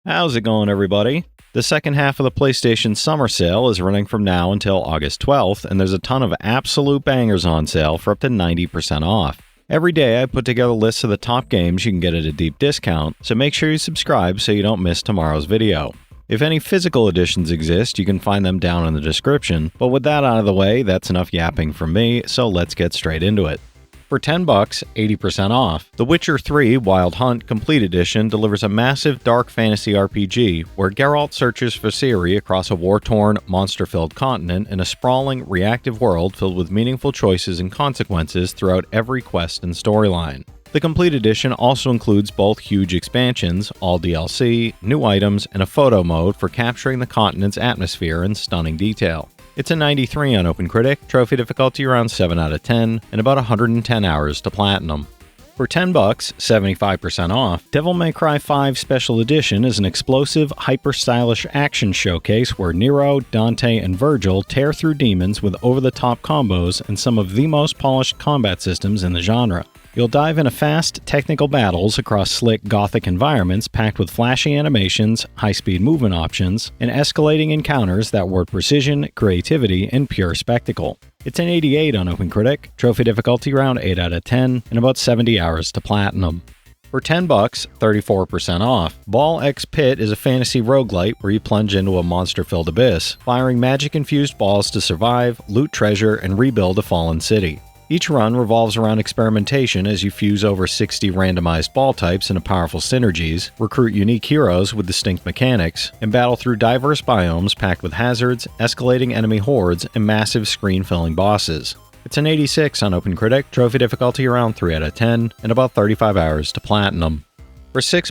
How's it going, everybody? The second half of the PlayStation Summer Sale is running from now until August 12th, and there's a ton of absolute bangers on sale for up to 90% off. Every day I put together lists of the top games you can get at a deep discount, so make sure you subscribe so you don't miss tomorrow's video. If any physical editions exist, you can find them down in the description, but with that out of the way, that's enough yapping from me, so let's get straight into it. For $10, 80% off, The Witcher 3 Wild Hunt Complete Edition delivers a massive dark fantasy RPG where Geralt searches for Ciri across a war-torn, monster-filled continent in a sprawling, reactive world filled with meaningful choices and consequences throughout every quest and storyline. The Complete Edition also includes both huge expansions, all DLC, new items, and a photo mode for capturing the continent's atmosphere in stunning detail. It's a 93 on OpenCritic, trophy difficulty around 7 out of 10, and about 110 hours to platinum. For $10, 75% off, Devil May Cry 5 Special Edition is an explosive, hyper-stylish action showcase where Nero, Dante, and Virgil tear through demons with over-the-top combos and some of the most polished combat systems in the genre. You'll dive into fast, technical battles across slick, gothic environments packed with flashy animations, high-speed movement options, and escalating encounters that word precision, creativity, and pure spectacle. It's an 88 on OpenCritic, trophy difficulty around 8 out of 10, and about 70 hours to platinum. For $10, 34% off, Ball X Pit is a fantasy roguelite where you plunge into a monster-filled abyss, firing magic-infused balls to survive, loot treasure, and rebuild a fallen city. Each run revolves around experimentation as you fuse over 60 randomized ball types into powerful synergies, recruit unique heroes with distinct mechanics, and battle through diverse biomes packed with hazards, escalating enemy hordes, and massive screen-filling bosses. It's an 86 on OpenCritic, trophy difficulty around 3 out of 10, and about 35 hours to platinum. For $6,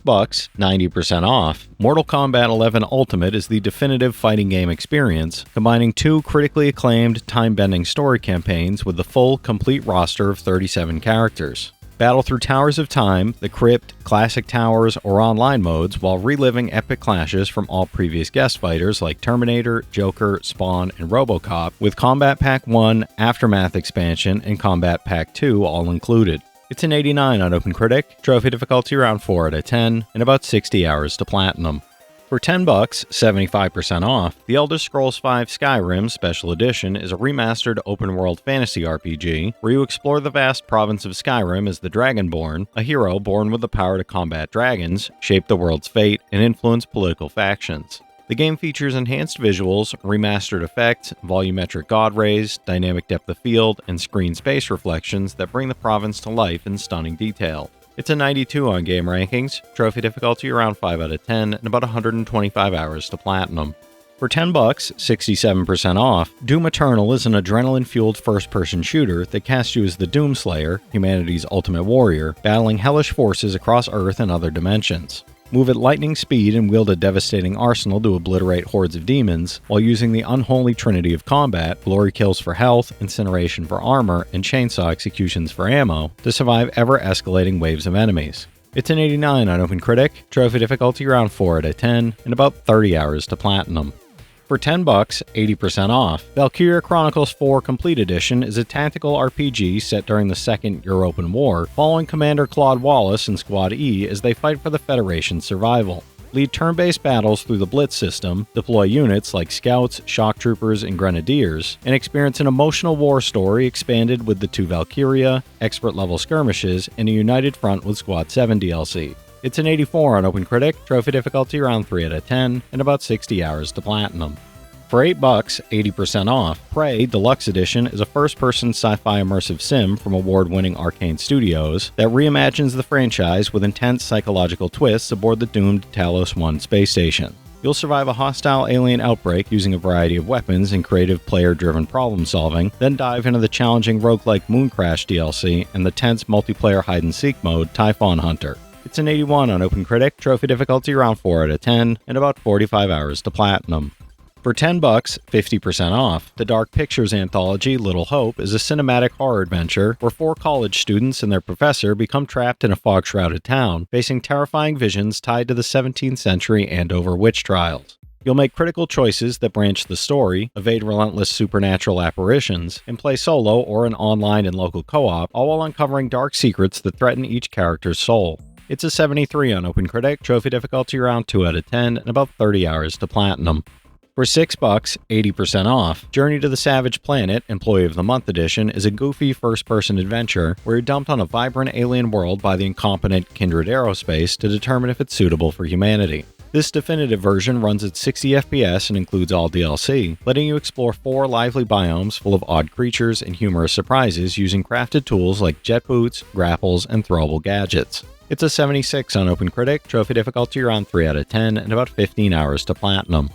90% off, Mortal Kombat 11 Ultimate is the definitive fighting game experience, combining two critically acclaimed time-bending story campaigns with the full, complete roster of 37 characters. Battle through Towers of Time, the Crypt, Classic Towers, or online modes while reliving epic clashes from all previous guest fighters like Terminator, Joker, Spawn, and RoboCop, with Combat Pack 1, Aftermath expansion, and Combat Pack 2 all included. It's an 89 on OpenCritic, trophy difficulty around 4 out of 10, and about 60 hours to platinum. For $10, 75% off, The Elder Scrolls V Skyrim Special Edition is a remastered open-world fantasy RPG where you explore the vast province of Skyrim as the Dragonborn, a hero born with the power to combat dragons, shape the world's fate, and influence political factions. The game features enhanced visuals, remastered effects, volumetric god rays, dynamic depth of field, and screen space reflections that bring the province to life in stunning detail. It's a 92 on game rankings, trophy difficulty around 5 out of 10, and about 125 hours to platinum. For $10, 67% off, Doom Eternal is an adrenaline-fueled first-person shooter that casts you as the Doomslayer, humanity's ultimate warrior, battling hellish forces across Earth and other dimensions. Move at lightning speed and wield a devastating arsenal to obliterate hordes of demons, while using the unholy trinity of combat, glory kills for health, incineration for armor, and chainsaw executions for ammo, to survive ever-escalating waves of enemies. It's an 89 on OpenCritic, trophy difficulty around 4 out of 10, and about 30 hours to platinum. For $10, 80% off, Valkyria Chronicles 4 Complete Edition is a tactical RPG set during the Second European War, following Commander Claude Wallace and Squad E as they fight for the Federation's survival. Lead turn-based battles through the Blitz system, deploy units like Scouts, Shock Troopers, and Grenadiers, and experience an emotional war story expanded with the 2 Valkyria, expert-level skirmishes, and a united front with Squad 7 DLC. It's an 84 on OpenCritic, trophy difficulty around 3 out of 10, and about 60 hours to platinum. For $8, 80% off, Prey Deluxe Edition is a first-person sci-fi immersive sim from award-winning Arcane Studios that reimagines the franchise with intense psychological twists aboard the doomed Talos 1 space station. You'll survive a hostile alien outbreak using a variety of weapons and creative player-driven problem-solving, then dive into the challenging roguelike Moon Crash DLC and the tense multiplayer hide-and-seek mode Typhon Hunter. It's an 81 on OpenCritic, trophy difficulty around 4 out of 10, and about 45 hours to platinum. For $10, 50% off, the Dark Pictures anthology Little Hope is a cinematic horror adventure where 4 college students and their professor become trapped in a fog-shrouded town, facing terrifying visions tied to the 17th century Andover witch trials. You'll make critical choices that branch the story, evade relentless supernatural apparitions, and play solo or in online and local co-op, all while uncovering dark secrets that threaten each character's soul. It's a 73 on OpenCritic, trophy difficulty around 2 out of 10, and about 30 hours to platinum. For $6, 80% off, Journey to the Savage Planet, Employee of the Month Edition, is a goofy first-person adventure where you're dumped on a vibrant alien world by the incompetent Kindred Aerospace to determine if it's suitable for humanity. This definitive version runs at 60 FPS and includes all DLC, letting you explore 4 lively biomes full of odd creatures and humorous surprises using crafted tools like jet boots, grapples, and throwable gadgets. It's a 76 on OpenCritic, trophy difficulty around 3 out of 10, and about 15 hours to platinum.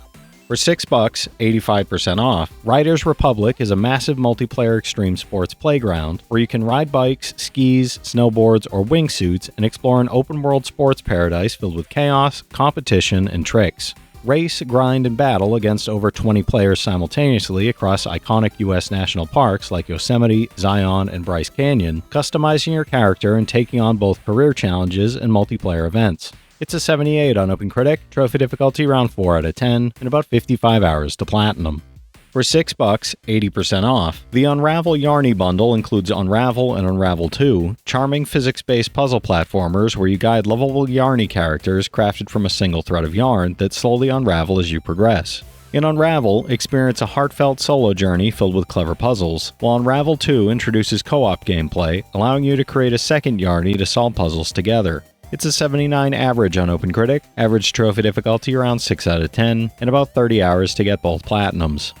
For $6, 85% off, Riders Republic is a massive multiplayer extreme sports playground where you can ride bikes, skis, snowboards, or wingsuits and explore an open-world sports paradise filled with chaos, competition, and tricks. Race, grind, and battle against over 20 players simultaneously across iconic U.S. national parks like Yosemite, Zion, and Bryce Canyon, customizing your character and taking on both career challenges and multiplayer events. It's a 78 on OpenCritic, trophy difficulty around 4 out of 10, and about 55 hours to platinum. For $6, 80% off, the Unravel Yarny bundle includes Unravel and Unravel 2, charming physics-based puzzle platformers where you guide lovable Yarny characters crafted from a single thread of yarn that slowly unravel as you progress. In Unravel, experience a heartfelt solo journey filled with clever puzzles, while Unravel 2 introduces co-op gameplay, allowing you to create a second Yarny to solve puzzles together. It's a 79 average on OpenCritic, average trophy difficulty around 6 out of 10, and about 30 hours to get both platinums.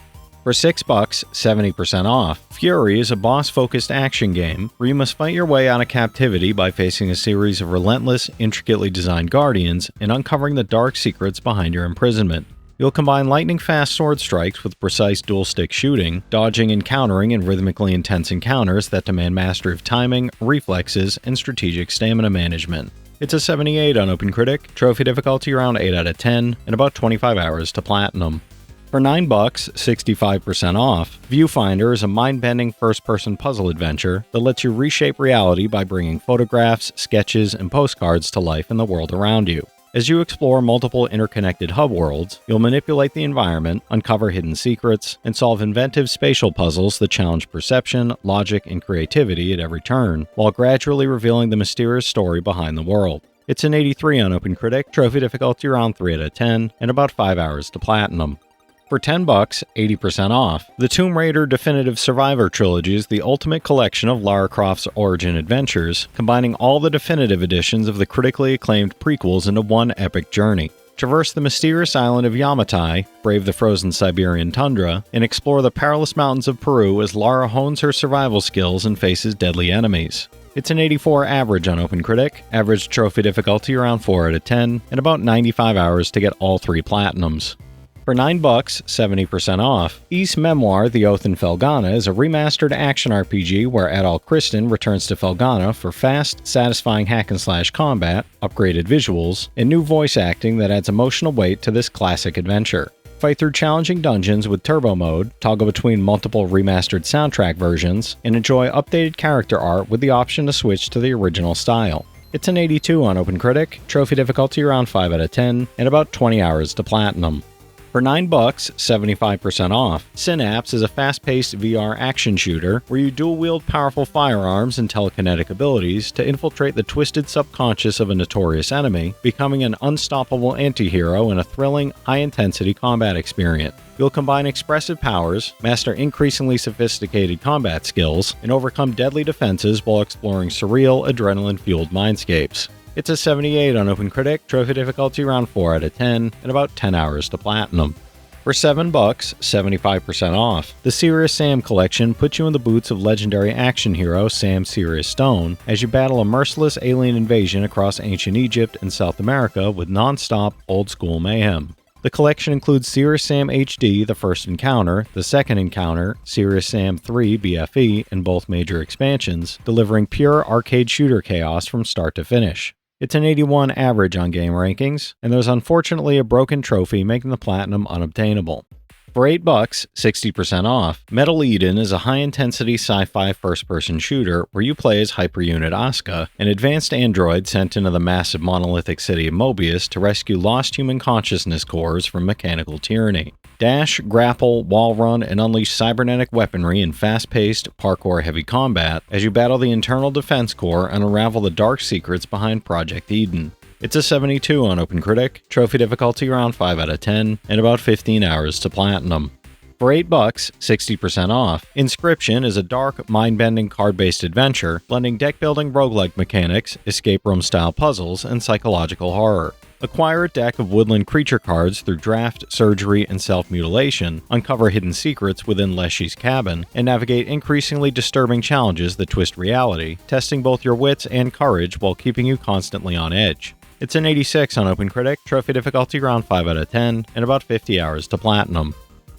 For $6, 70% off, Fury is a boss-focused action game where you must fight your way out of captivity by facing a series of relentless, intricately designed guardians and uncovering the dark secrets behind your imprisonment. You'll combine lightning-fast sword strikes with precise dual-stick shooting, dodging and countering in rhythmically intense encounters that demand mastery of timing, reflexes, and strategic stamina management. It's a 78 on OpenCritic, trophy difficulty around 8 out of 10, and about 25 hours to platinum. For $9, 65% off, Viewfinder is a mind-bending first-person puzzle adventure that lets you reshape reality by bringing photographs, sketches, and postcards to life in the world around you. As you explore multiple interconnected hub worlds, you'll manipulate the environment, uncover hidden secrets, and solve inventive spatial puzzles that challenge perception, logic, and creativity at every turn, while gradually revealing the mysterious story behind the world. It's an 83 on OpenCritic, trophy difficulty around 3 out of 10, and about 5 hours to platinum. For $10, 80% off, the Tomb Raider Definitive Survivor Trilogy is the ultimate collection of Lara Croft's origin adventures, combining all the definitive editions of the critically acclaimed prequels into one epic journey. Traverse the mysterious island of Yamatai, brave the frozen Siberian tundra, and explore the perilous mountains of Peru as Lara hones her survival skills and faces deadly enemies. It's an 84 average on OpenCritic, average trophy difficulty around 4 out of 10, and about 95 hours to get all 3 platinums. For $9, 70% off, Ys Memoir: The Oath in Felghana is a remastered action RPG where Adol Kristin returns to Felghana for fast, satisfying hack-and-slash combat, upgraded visuals, and new voice acting that adds emotional weight to this classic adventure. Fight through challenging dungeons with turbo mode, toggle between multiple remastered soundtrack versions, and enjoy updated character art with the option to switch to the original style. It's an 82 on OpenCritic, trophy difficulty around 5 out of 10, and about 20 hours to platinum. For $9, 75% off, Synapse is a fast-paced VR action shooter where you dual-wield powerful firearms and telekinetic abilities to infiltrate the twisted subconscious of a notorious enemy, becoming an unstoppable anti-hero in a thrilling, high-intensity combat experience. You'll combine expressive powers, master increasingly sophisticated combat skills, and overcome deadly defenses while exploring surreal, adrenaline-fueled mindscapes. It's a 78 on OpenCritic, trophy difficulty around 4 out of 10, and about 10 hours to platinum. For $7, 75% off, the Serious Sam collection puts you in the boots of legendary action hero Sam Serious Stone as you battle a merciless alien invasion across ancient Egypt and South America with non-stop, old-school mayhem. The collection includes Serious Sam HD, the first encounter, the second encounter, Serious Sam 3 BFE, and both major expansions, delivering pure arcade shooter chaos from start to finish. It's an 81 average on game rankings, and there's unfortunately a broken trophy making the platinum unobtainable. For $8, 60% off, Metal Eden is a high-intensity sci-fi first-person shooter where you play as Hyperunit Asuka, an advanced android sent into the massive monolithic city of Mobius to rescue lost human consciousness cores from mechanical tyranny. Dash, grapple, wall run, and unleash cybernetic weaponry in fast-paced, parkour-heavy combat as you battle the internal defense core and unravel the dark secrets behind Project Eden. It's a 72 on OpenCritic, trophy difficulty around 5 out of 10, and about 15 hours to platinum. For $8, 60% off, Inscription is a dark, mind-bending card-based adventure blending deck-building roguelike mechanics, escape room-style puzzles, and psychological horror. Acquire a deck of woodland creature cards through draft, surgery, and self-mutilation, uncover hidden secrets within Leshy's cabin, and navigate increasingly disturbing challenges that twist reality, testing both your wits and courage while keeping you constantly on edge. It's an 86 on OpenCritic, trophy difficulty around 5 out of 10, and about 50 hours to platinum.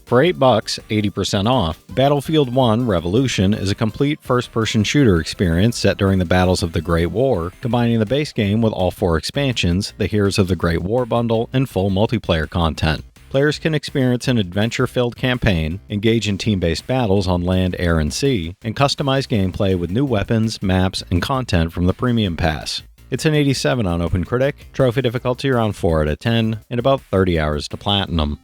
For $8, 80% off, Battlefield 1 Revolution is a complete first-person shooter experience set during the battles of the Great War, combining the base game with all 4 expansions, the Heroes of the Great War bundle, and full multiplayer content. Players can experience an adventure-filled campaign, engage in team-based battles on land, air, and sea, and customize gameplay with new weapons, maps, and content from the Premium Pass. It's an 87 on OpenCritic, trophy difficulty around 4 out of 10, and about 30 hours to platinum.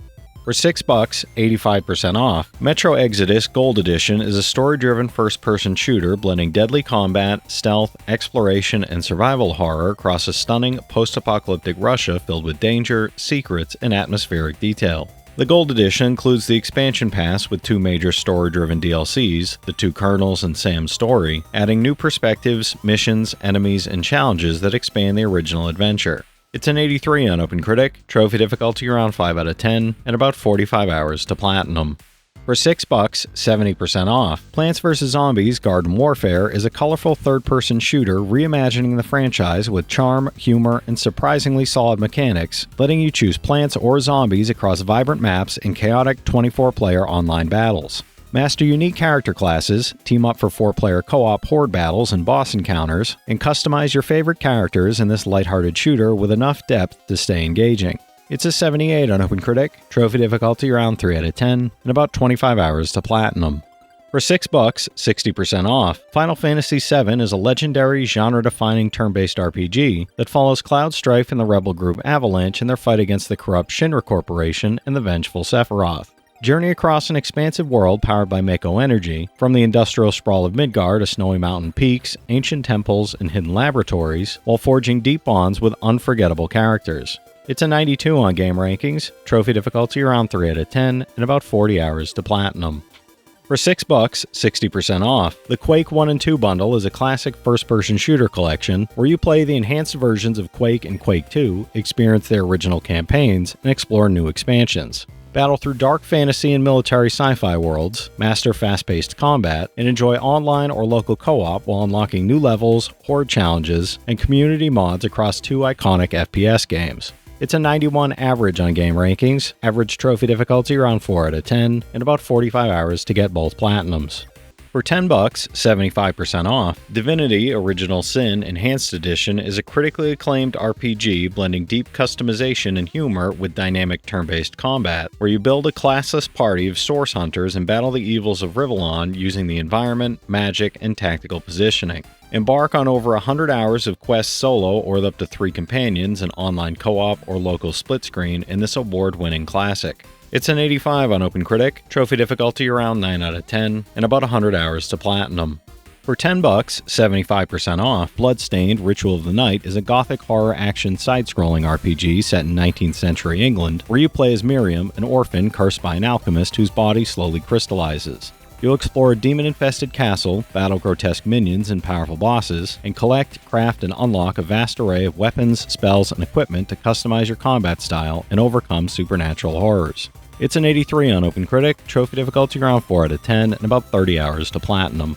For $6, 85% off, Metro Exodus Gold Edition is a story-driven first-person shooter blending deadly combat, stealth, exploration, and survival horror across a stunning post-apocalyptic Russia filled with danger, secrets, and atmospheric detail. The Gold Edition includes the expansion pass with 2 major story-driven DLCs, the 2 Colonels and Sam's story, adding new perspectives, missions, enemies, and challenges that expand the original adventure. It's an 83 on OpenCritic, trophy difficulty around 5 out of 10, and about 45 hours to platinum. For $6, 70% off, Plants vs. Zombies Garden Warfare is a colorful third-person shooter reimagining the franchise with charm, humor, and surprisingly solid mechanics, letting you choose plants or zombies across vibrant maps and chaotic 24-player online battles. Master unique character classes, team up for 4-player co-op horde battles and boss encounters, and customize your favorite characters in this lighthearted shooter with enough depth to stay engaging. It's a 78 on OpenCritic, trophy difficulty around 3 out of 10, and about 25 hours to platinum. For $6, 60% off, Final Fantasy VII is a legendary genre-defining turn-based RPG that follows Cloud Strife and the rebel group Avalanche in their fight against the corrupt Shinra Corporation and the vengeful Sephiroth. Journey across an expansive world powered by Mako energy, from the industrial sprawl of Midgard to snowy mountain peaks, ancient temples, and hidden laboratories, while forging deep bonds with unforgettable characters. It's a 92 on Game Rankings, trophy difficulty around 3 out of 10, and about 40 hours to platinum. For $6, 60% off, the Quake 1 and 2 bundle is a classic first-person shooter collection where you play the enhanced versions of Quake and Quake 2, experience their original campaigns, and explore new expansions. Battle through dark fantasy and military sci-fi worlds, master fast-paced combat, and enjoy online or local co-op while unlocking new levels, horde challenges, and community mods across 2 iconic FPS games. It's a 91 average on Game Rankings, average trophy difficulty around 4 out of 10, and about 45 hours to get both platinums. For $10, 75% off, Divinity Original Sin Enhanced Edition is a critically acclaimed RPG blending deep customization and humor with dynamic turn-based combat, where you build a classless party of source hunters and battle the evils of Rivellon using the environment, magic, and tactical positioning. Embark on over 100 hours of quests solo or with up to 3 companions in online co-op or local split screen in this award-winning classic. It's an 85 on OpenCritic, trophy difficulty around 9 out of 10, and about 100 hours to platinum. For $10, 75% off, Bloodstained Ritual of the Night is a gothic horror action side-scrolling RPG set in 19th century England, where you play as Miriam, an orphan cursed by an alchemist whose body slowly crystallizes. You'll explore a demon-infested castle, battle grotesque minions and powerful bosses, and collect, craft, and unlock a vast array of weapons, spells, and equipment to customize your combat style and overcome supernatural horrors. It's an 83 on OpenCritic, trophy difficulty around 4 out of 10, and about 30 hours to platinum.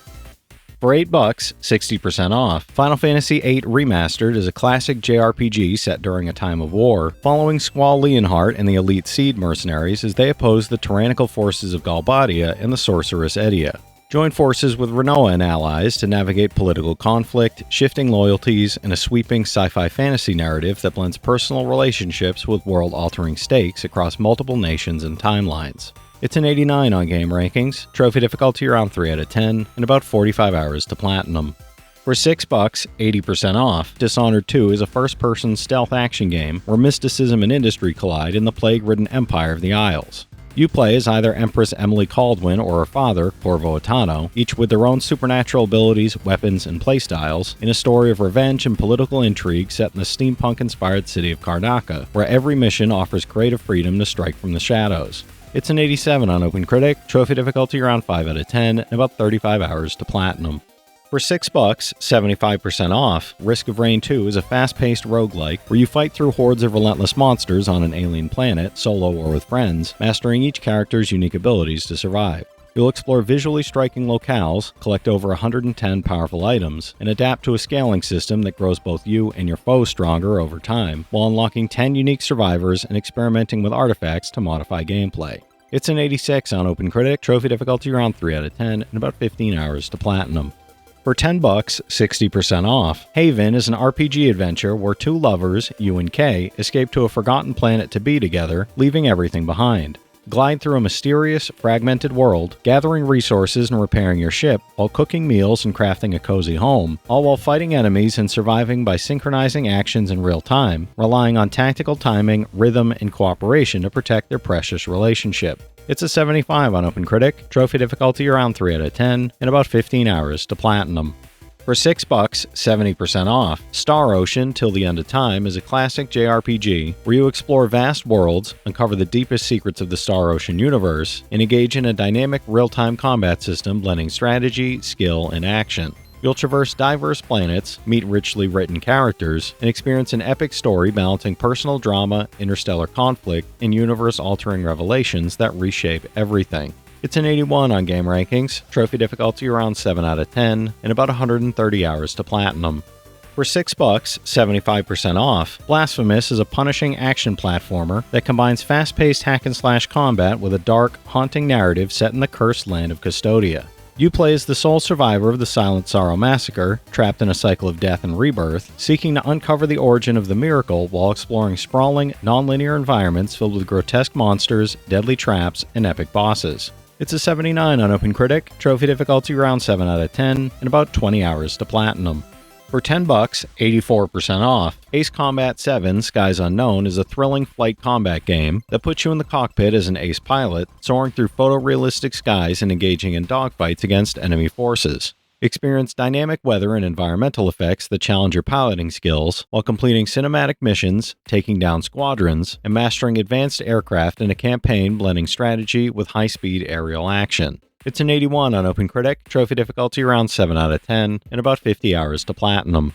For $8, 60% off, Final Fantasy VIII Remastered is a classic JRPG set during a time of war, following Squall Leonhardt and the elite Seed mercenaries as they oppose the tyrannical forces of Galbadia and the sorceress Edea. Join forces with Renoa and allies to navigate political conflict, shifting loyalties, and a sweeping sci-fi fantasy narrative that blends personal relationships with world-altering stakes across multiple nations and timelines. It's an 89 on Game Rankings, trophy difficulty around 3 out of 10, and about 45 hours to platinum. For $6, 80% off, Dishonored 2 is a first-person stealth action game where mysticism and industry collide in the plague-ridden Empire of the Isles. You play as either Empress Emily Caldwin or her father, Corvo Attano, each with their own supernatural abilities, weapons, and playstyles, in a story of revenge and political intrigue set in the steampunk-inspired city of Karnaca, where every mission offers creative freedom to strike from the shadows. It's an 87 on OpenCritic, trophy difficulty around 5 out of 10, and about 35 hours to platinum. For $6, 75% off, Risk of Rain 2 is a fast-paced roguelike where you fight through hordes of relentless monsters on an alien planet, solo or with friends, mastering each character's unique abilities to survive. You'll explore visually striking locales, collect over 110 powerful items, and adapt to a scaling system that grows both you and your foes stronger over time, while unlocking 10 unique survivors and experimenting with artifacts to modify gameplay. It's an 86 on OpenCritic, trophy difficulty around 3 out of 10, and about 15 hours to platinum. For $10, 60% off, Haven is an RPG adventure where two lovers, U and K, escape to a forgotten planet to be together, leaving everything behind. Glide through a mysterious, fragmented world, gathering resources and repairing your ship, while cooking meals and crafting a cozy home, all while fighting enemies and surviving by synchronizing actions in real time, relying on tactical timing, rhythm, and cooperation to protect their precious relationship. It's a 75 on OpenCritic, trophy difficulty around 3 out of 10, and about 15 hours to platinum. For $6, 70% off, Star Ocean Till the End of Time is a classic JRPG where you explore vast worlds, uncover the deepest secrets of the Star Ocean universe, and engage in a dynamic real-time combat system blending strategy, skill, and action. You'll traverse diverse planets, meet richly written characters, and experience an epic story balancing personal drama, interstellar conflict, and universe-altering revelations that reshape everything. It's an 81 on Game Rankings, trophy difficulty around 7 out of 10, and about 130 hours to platinum. For $6, 75% off, Blasphemous is a punishing action platformer that combines fast-paced hack-and-slash combat with a dark, haunting narrative set in the cursed land of Custodia. You play as the sole survivor of the Silent Sorrow Massacre, trapped in a cycle of death and rebirth, seeking to uncover the origin of the miracle while exploring sprawling, non-linear environments filled with grotesque monsters, deadly traps, and epic bosses. It's a 79 on OpenCritic, trophy difficulty around 7 out of 10, and about 20 hours to platinum. For $10, 84% off, Ace Combat 7 Skies Unknown is a thrilling flight combat game that puts you in the cockpit as an ace pilot, soaring through photorealistic skies and engaging in dogfights against enemy forces. Experience dynamic weather and environmental effects that challenge your piloting skills, while completing cinematic missions, taking down squadrons, and mastering advanced aircraft in a campaign blending strategy with high-speed aerial action. It's an 81 on OpenCritic, trophy difficulty around 7 out of 10, and about 50 hours to platinum.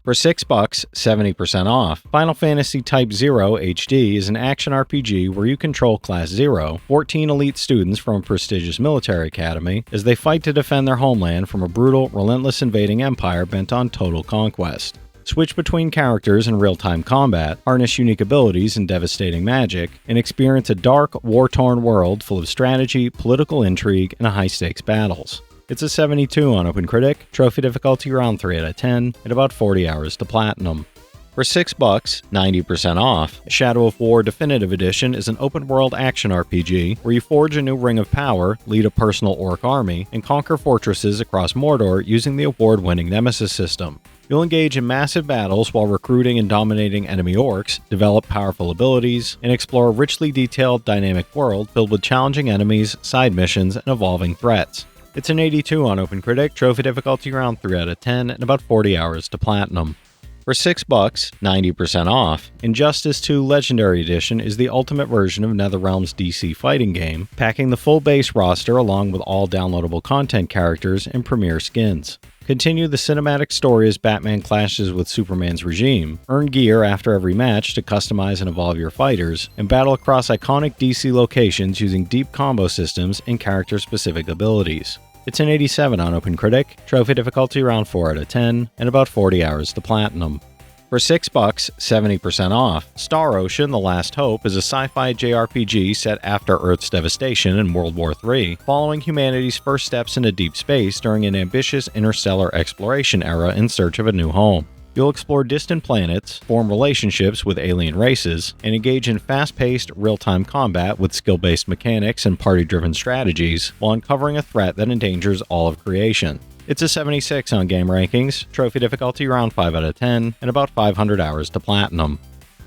For $6, 70% off, Final Fantasy Type 0 HD is an action RPG where you control Class 0, 14 elite students from a prestigious military academy, as they fight to defend their homeland from a brutal, relentless invading empire bent on total conquest. Switch between characters in real-time combat, harness unique abilities and devastating magic, and experience a dark, war-torn world full of strategy, political intrigue, and high-stakes battles. It's a 72 on OpenCritic, trophy difficulty around 3 out of 10, and about 40 hours to platinum. For $6, 90% off, Shadow of War Definitive Edition is an open-world action RPG where you forge a new ring of power, lead a personal orc army, and conquer fortresses across Mordor using the award-winning Nemesis system. You'll engage in massive battles while recruiting and dominating enemy orcs, develop powerful abilities, and explore a richly detailed, dynamic world filled with challenging enemies, side missions, and evolving threats. It's an 82 on OpenCritic, trophy difficulty around 3 out of 10, and about 40 hours to platinum. For $6, 90% off, Injustice 2 Legendary Edition is the ultimate version of NetherRealm's DC fighting game, packing the full base roster along with all downloadable content characters and premier skins. Continue the cinematic story as Batman clashes with Superman's regime, earn gear after every match to customize and evolve your fighters, and battle across iconic DC locations using deep combo systems and character-specific abilities. It's an 87 on OpenCritic, trophy difficulty around 4 out of 10, and about 40 hours to platinum. For $6, 70% off, Star Ocean The Last Hope is a sci-fi JRPG set after Earth's devastation in World War III, following humanity's first steps into deep space during an ambitious interstellar exploration era in search of a new home. You'll explore distant planets, form relationships with alien races, and engage in fast-paced, real-time combat with skill-based mechanics and party-driven strategies, while uncovering a threat that endangers all of creation. It's a 76 on Game Rankings, trophy difficulty around 5 out of 10, and about 500 hours to platinum.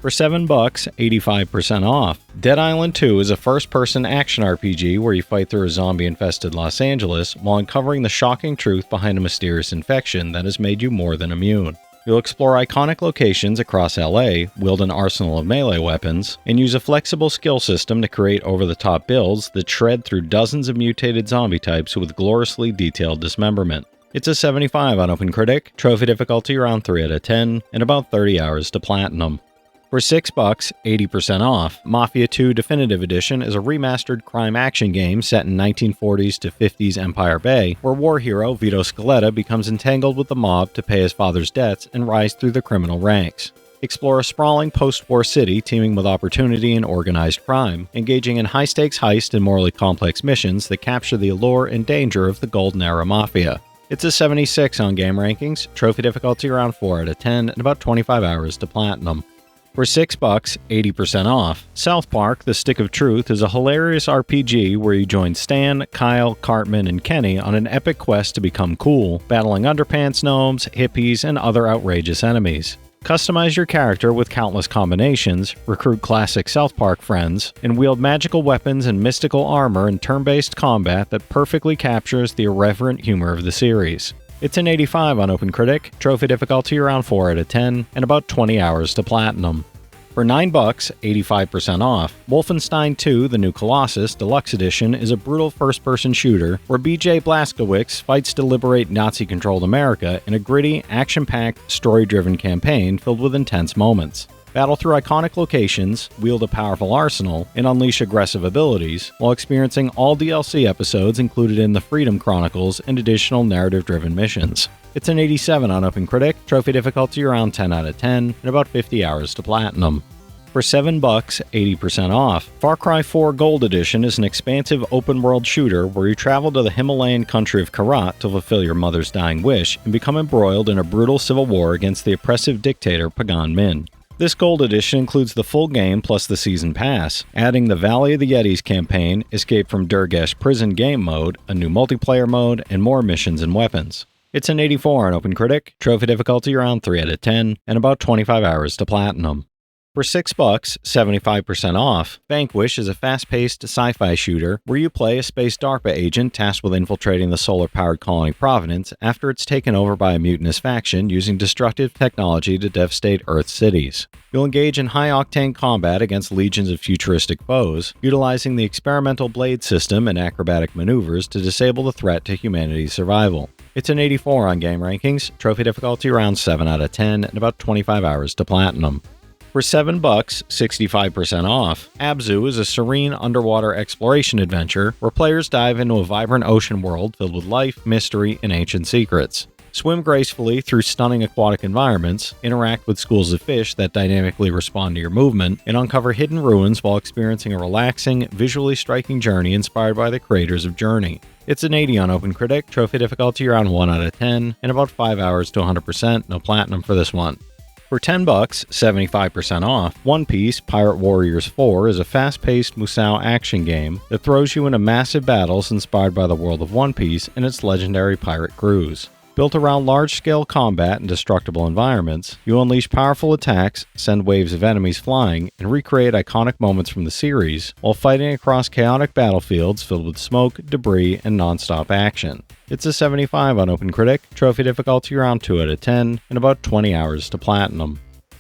For $7, 85% off. Dead Island 2 is a first-person action RPG where you fight through a zombie-infested Los Angeles while uncovering the shocking truth behind a mysterious infection that has made you more than immune. You'll explore iconic locations across LA, wield an arsenal of melee weapons, and use a flexible skill system to create over-the-top builds that shred through dozens of mutated zombie types with gloriously detailed dismemberment. It's a 75 on OpenCritic, trophy difficulty around 3 out of 10, and about 30 hours to platinum. For $6, 80% off, Mafia 2 Definitive Edition is a remastered crime action game set in 1940s to 50s Empire Bay, where war hero Vito Scaletta becomes entangled with the mob to pay his father's debts and rise through the criminal ranks. Explore a sprawling post-war city teeming with opportunity and organized crime, engaging in high-stakes heist and morally complex missions that capture the allure and danger of the Golden Era Mafia. It's a 76 on Game Rankings, trophy difficulty around 4 out of 10, and about 25 hours to platinum. For $6, 80% off. South Park: The Stick of Truth is a hilarious RPG where you join Stan, Kyle, Cartman, and Kenny on an epic quest to become cool, battling underpants gnomes, hippies, and other outrageous enemies. Customize your character with countless combinations, recruit classic South Park friends, and wield magical weapons and mystical armor in turn-based combat that perfectly captures the irreverent humor of the series. It's an 85 on OpenCritic, trophy difficulty around 4 out of 10, and about 20 hours to platinum. For $9, 85% off, Wolfenstein 2 The New Colossus Deluxe Edition is a brutal first-person shooter where BJ Blazkowicz fights to liberate Nazi-controlled America in a gritty, action-packed, story-driven campaign filled with intense moments. Battle through iconic locations, wield a powerful arsenal, and unleash aggressive abilities, while experiencing all DLC episodes included in the Freedom Chronicles and additional narrative-driven missions. It's an 87 on OpenCritic, trophy difficulty around 10 out of 10, and about 50 hours to platinum. For $7, 80% off, Far Cry 4 Gold Edition is an expansive open-world shooter where you travel to the Himalayan country of Karat to fulfill your mother's dying wish and become embroiled in a brutal civil war against the oppressive dictator Pagan Min. This Gold Edition includes the full game plus the Season Pass, adding the Valley of the Yetis campaign, Escape from Durgesh Prison game mode, a new multiplayer mode, and more missions and weapons. It's an 84 on OpenCritic, trophy difficulty around 3 out of 10, and about 25 hours to platinum. For $6, 75% off, Vanquish is a fast-paced sci-fi shooter where you play a space DARPA agent tasked with infiltrating the solar-powered colony Providence after it's taken over by a mutinous faction using destructive technology to devastate Earth's cities. You'll engage in high-octane combat against legions of futuristic foes, utilizing the experimental blade system and acrobatic maneuvers to disable the threat to humanity's survival. It's an 84 on Game Rankings, trophy difficulty around 7 out of 10, and about 25 hours to platinum. For $7, 65% off, Abzu is a serene underwater exploration adventure where players dive into a vibrant ocean world filled with life, mystery, and ancient secrets. Swim gracefully through stunning aquatic environments, interact with schools of fish that dynamically respond to your movement, and uncover hidden ruins while experiencing a relaxing, visually striking journey inspired by the creators of Journey. It's an 80 on OpenCritic, trophy difficulty around 1 out of 10, and about 5 hours to 100%, no platinum for this one. For $10, 75% off, One Piece Pirate Warriors 4 is a fast-paced Musou action game that throws you into massive battles inspired by the world of One Piece and its legendary pirate crews. Built around large-scale combat and destructible environments, you unleash powerful attacks, send waves of enemies flying, and recreate iconic moments from the series, while fighting across chaotic battlefields filled with smoke, debris, and non-stop action. It's a 75 on OpenCritic, trophy difficulty around 2 out of 10, and about 20 hours to platinum.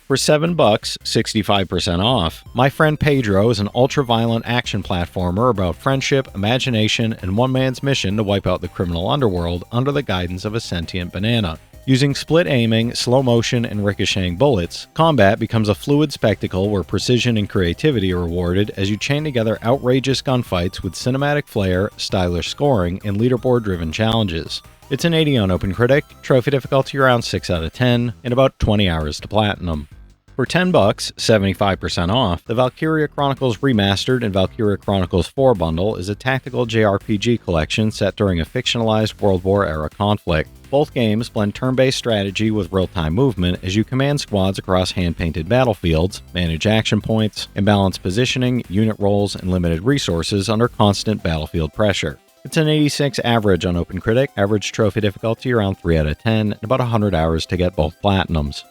For $7, 65% off, My Friend Pedro is an ultra-violent action platformer about friendship, imagination, and one man's mission to wipe out the criminal underworld under the guidance of a sentient banana. Using split aiming, slow motion, and ricocheting bullets, combat becomes a fluid spectacle where precision and creativity are rewarded as you chain together outrageous gunfights with cinematic flair, stylish scoring, and leaderboard-driven challenges. It's an 80 on OpenCritic, trophy difficulty around 6 out of 10, and about 20 hours to platinum. For $10, 75% off, the Valkyria Chronicles Remastered and Valkyria Chronicles 4 bundle is a tactical JRPG collection set during a fictionalized World War-era conflict. Both games blend turn-based strategy with real-time movement as you command squads across hand-painted battlefields, manage action points, and balance positioning, unit roles, and limited resources under constant battlefield pressure. It's an 86 average on OpenCritic, average trophy difficulty around 3 out of 10, and about 100 hours to get both platinums.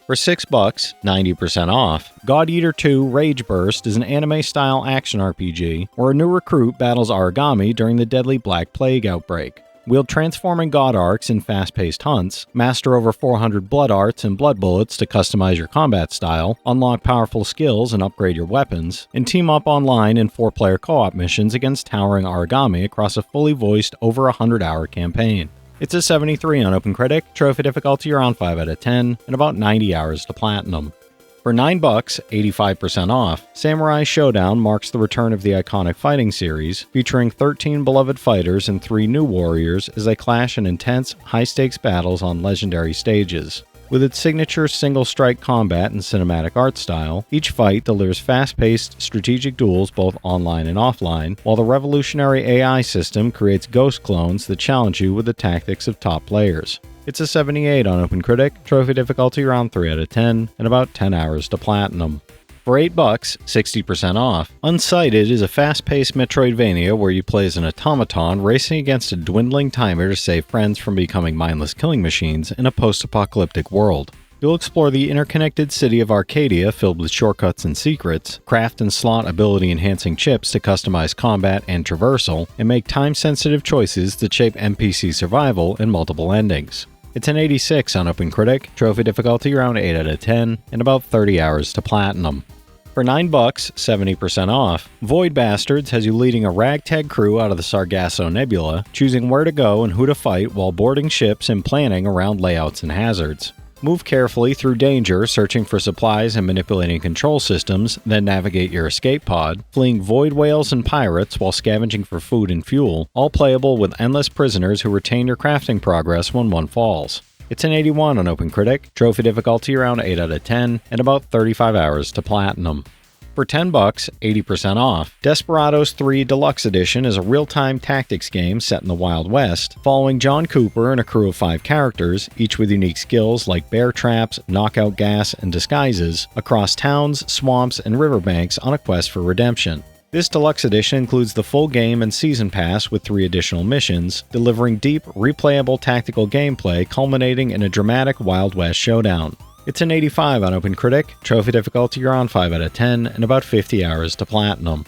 For $6, 90% off, God Eater 2 Rage Burst is an anime-style action RPG where a new recruit battles origami during the deadly Black Plague outbreak. Wield transforming god arcs in fast-paced hunts, master over 400 blood arts and blood bullets to customize your combat style, unlock powerful skills and upgrade your weapons, and team up online in 4-player co-op missions against towering origami across a fully voiced over 100-hour campaign. It's a 73 on OpenCritic, trophy difficulty around 5 out of 10, and about 90 hours to platinum. For $9, 85% off, Samurai Showdown marks the return of the iconic fighting series, featuring 13 beloved fighters and 3 new warriors as they clash in intense, high-stakes battles on legendary stages. With its signature single-strike combat and cinematic art style, each fight delivers fast-paced, strategic duels both online and offline, while the revolutionary AI system creates ghost clones that challenge you with the tactics of top players. It's a 78 on OpenCritic, trophy difficulty around 3 out of 10, and about 10 hours to platinum. For $8, 60% off, Unsighted is a fast-paced Metroidvania where you play as an automaton racing against a dwindling timer to save friends from becoming mindless killing machines in a post-apocalyptic world. You'll explore the interconnected city of Arcadia filled with shortcuts and secrets, craft and slot ability-enhancing chips to customize combat and traversal, and make time-sensitive choices that shape NPC survival in multiple endings. It's an 86 on OpenCritic, trophy difficulty around 8 out of 10, and about 30 hours to platinum. For $9, 70% off, Void Bastards has you leading a ragtag crew out of the Sargasso Nebula, choosing where to go and who to fight while boarding ships and planning around layouts and hazards. Move carefully through danger, searching for supplies and manipulating control systems, then navigate your escape pod, fleeing void whales and pirates while scavenging for food and fuel, all playable with endless prisoners who retain your crafting progress when one falls. It's an 81 on OpenCritic, trophy difficulty around 8 out of 10, and about 35 hours to platinum. For $10, 80% off, Desperados 3 Deluxe Edition is a real-time tactics game set in the Wild West, following John Cooper and a crew of 5 characters, each with unique skills like bear traps, knockout gas, and disguises, across towns, swamps, and riverbanks on a quest for redemption. This deluxe edition includes the full game and season pass with 3 additional missions, delivering deep, replayable tactical gameplay culminating in a dramatic Wild West showdown. It's an 85 on OpenCritic, trophy difficulty around 5 out of 10, and about 50 hours to platinum.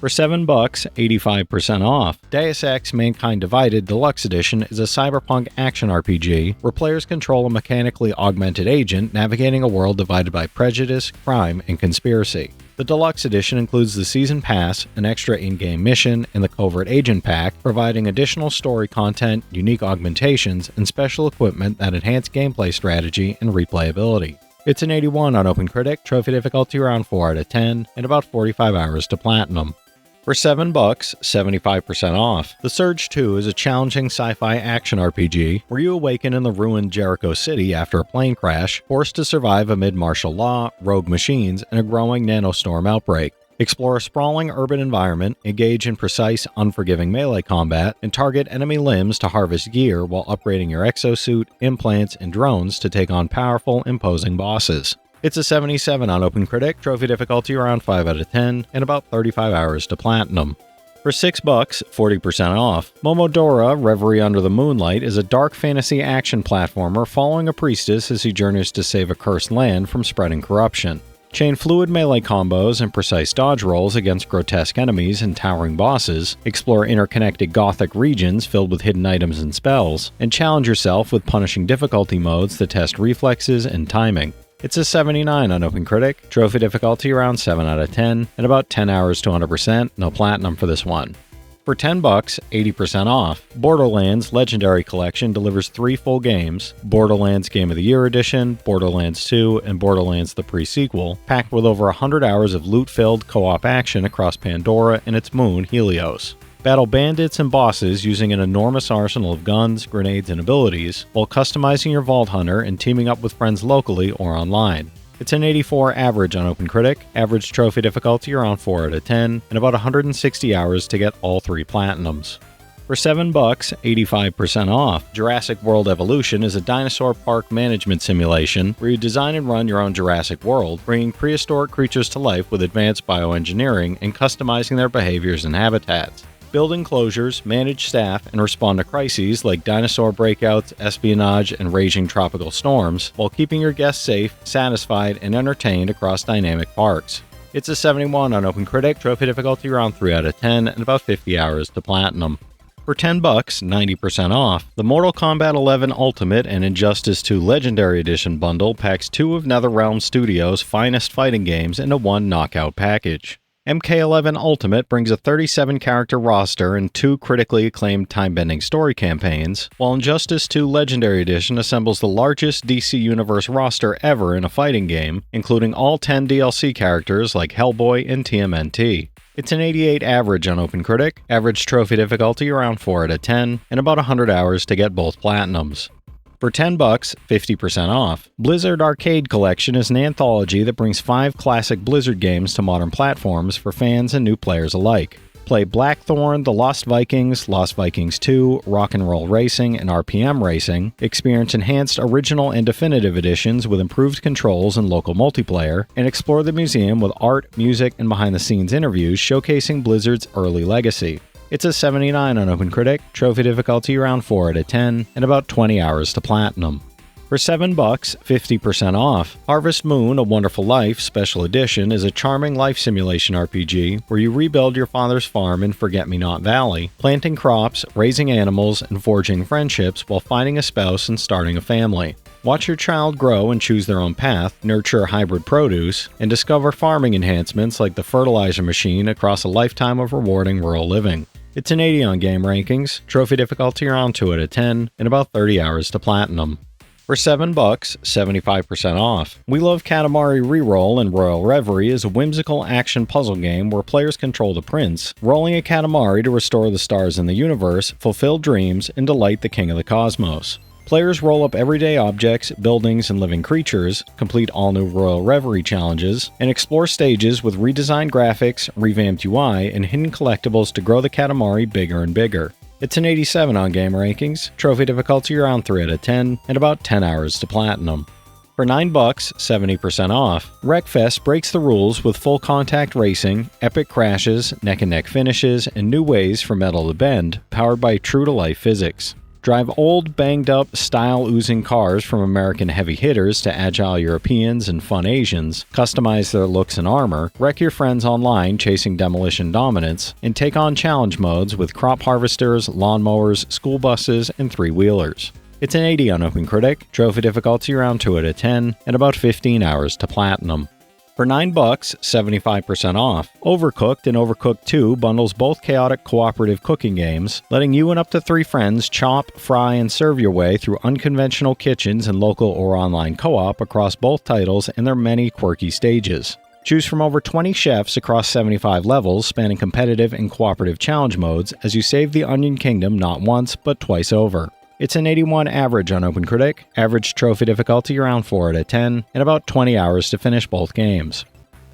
For $7, 85% off, Deus Ex Mankind Divided Deluxe Edition is a cyberpunk action RPG where players control a mechanically augmented agent navigating a world divided by prejudice, crime, and conspiracy. The Deluxe Edition includes the Season Pass, an extra in-game mission, and the Covert Agent Pack, providing additional story content, unique augmentations, and special equipment that enhance gameplay strategy and replayability. It's an 81 on OpenCritic, trophy difficulty around 4 out of 10, and about 45 hours to platinum. For $7, 75% off, The Surge 2 is a challenging sci-fi action RPG where you awaken in the ruined Jericho City after a plane crash, forced to survive amid martial law, rogue machines, and a growing nanostorm outbreak. Explore a sprawling urban environment, engage in precise, unforgiving melee combat, and target enemy limbs to harvest gear while upgrading your exosuit, implants, and drones to take on powerful, imposing bosses. It's a 77 on OpenCritic, trophy difficulty around 5 out of 10, and about 35 hours to platinum. For $6, 40% off, Momodora Reverie Under the Moonlight is a dark fantasy action platformer following a priestess as she journeys to save a cursed land from spreading corruption. Chain fluid melee combos and precise dodge rolls against grotesque enemies and towering bosses, explore interconnected gothic regions filled with hidden items and spells, and challenge yourself with punishing difficulty modes that test reflexes and timing. It's a 79 on OpenCritic, trophy difficulty around 7 out of 10, and about 10 hours to 100%, no platinum for this one. For $10, 80% off, Borderlands Legendary Collection delivers 3 full games, Borderlands Game of the Year Edition, Borderlands 2, and Borderlands the Pre-Sequel, packed with over 100 hours of loot-filled co-op action across Pandora and its moon, Helios. Battle bandits and bosses using an enormous arsenal of guns, grenades, and abilities, while customizing your Vault Hunter and teaming up with friends locally or online. It's an 84 average on OpenCritic, average trophy difficulty around 4 out of 10, and about 160 hours to get all 3 platinums. For $7, 85% off, Jurassic World Evolution is a dinosaur park management simulation where you design and run your own Jurassic World, bringing prehistoric creatures to life with advanced bioengineering and customizing their behaviors and habitats. Build enclosures, manage staff, and respond to crises like dinosaur breakouts, espionage, and raging tropical storms, while keeping your guests safe, satisfied, and entertained across dynamic parks. It's a 71 on OpenCritic, trophy difficulty around 3 out of 10, and about 50 hours to platinum. For $10, 90% off, the Mortal Kombat 11 Ultimate and Injustice 2 Legendary Edition bundle packs 2 of NetherRealm Studios' finest fighting games into one knockout package. MK11 Ultimate brings a 37-character roster and 2 critically acclaimed time-bending story campaigns, while Injustice 2 Legendary Edition assembles the largest DC Universe roster ever in a fighting game, including all 10 DLC characters like Hellboy and TMNT. It's an 88 average on OpenCritic, average trophy difficulty around 4 out of 10, and about 100 hours to get both platinums. For $10, 50% off, Blizzard Arcade Collection is an anthology that brings 5 classic Blizzard games to modern platforms for fans and new players alike. Play Blackthorn, The Lost Vikings, Lost Vikings 2, Rock and Roll Racing, and RPM Racing, experience enhanced original and definitive editions with improved controls and local multiplayer, and explore the museum with art, music, and behind-the-scenes interviews showcasing Blizzard's early legacy. It's a 79 on OpenCritic, trophy difficulty around 4 out of 10, and about 20 hours to platinum. For $7, 50% off, Harvest Moon: A Wonderful Life Special Edition is a charming life simulation RPG where you rebuild your father's farm in Forget-Me-Not Valley, planting crops, raising animals, and forging friendships while finding a spouse and starting a family. Watch your child grow and choose their own path, nurture hybrid produce, and discover farming enhancements like the fertilizer machine across a lifetime of rewarding rural living. It's an 80 on game rankings, trophy difficulty around 2 out of 10, and about 30 hours to platinum. For $7, 75% off. We Love Katamari Reroll and Royal Reverie is a whimsical action puzzle game where players control the prince, rolling a Katamari to restore the stars in the universe, fulfill dreams, and delight the king of the cosmos. Players roll up everyday objects, buildings, and living creatures, complete all new Royal Reverie challenges, and explore stages with redesigned graphics, revamped UI, and hidden collectibles to grow the Katamari bigger and bigger. It's an 87 on game rankings, trophy difficulty around 3 out of 10, and about 10 hours to platinum. For $9, 70% off, Wreckfest breaks the rules with full contact racing, epic crashes, neck-and-neck finishes, and new ways for metal to bend, powered by true-to-life physics. Drive old, banged-up, style-oozing cars from American heavy hitters to agile Europeans and fun Asians, customize their looks and armor, wreck your friends online chasing demolition dominance, and take on challenge modes with crop harvesters, lawnmowers, school buses, and three-wheelers. It's an 80 on OpenCritic, trophy difficulty around 2 out of 10, and about 15 hours to platinum. For $9, 75% off, Overcooked and Overcooked 2 bundles both chaotic cooperative cooking games, letting you and up to 3 friends chop, fry, and serve your way through unconventional kitchens and local or online co-op across both titles and their many quirky stages. Choose from over 20 chefs across 75 levels spanning competitive and cooperative challenge modes as you save the Onion Kingdom not once but twice over. It's an 81 average on OpenCritic, average trophy difficulty around 4 out of 10, and about 20 hours to finish both games.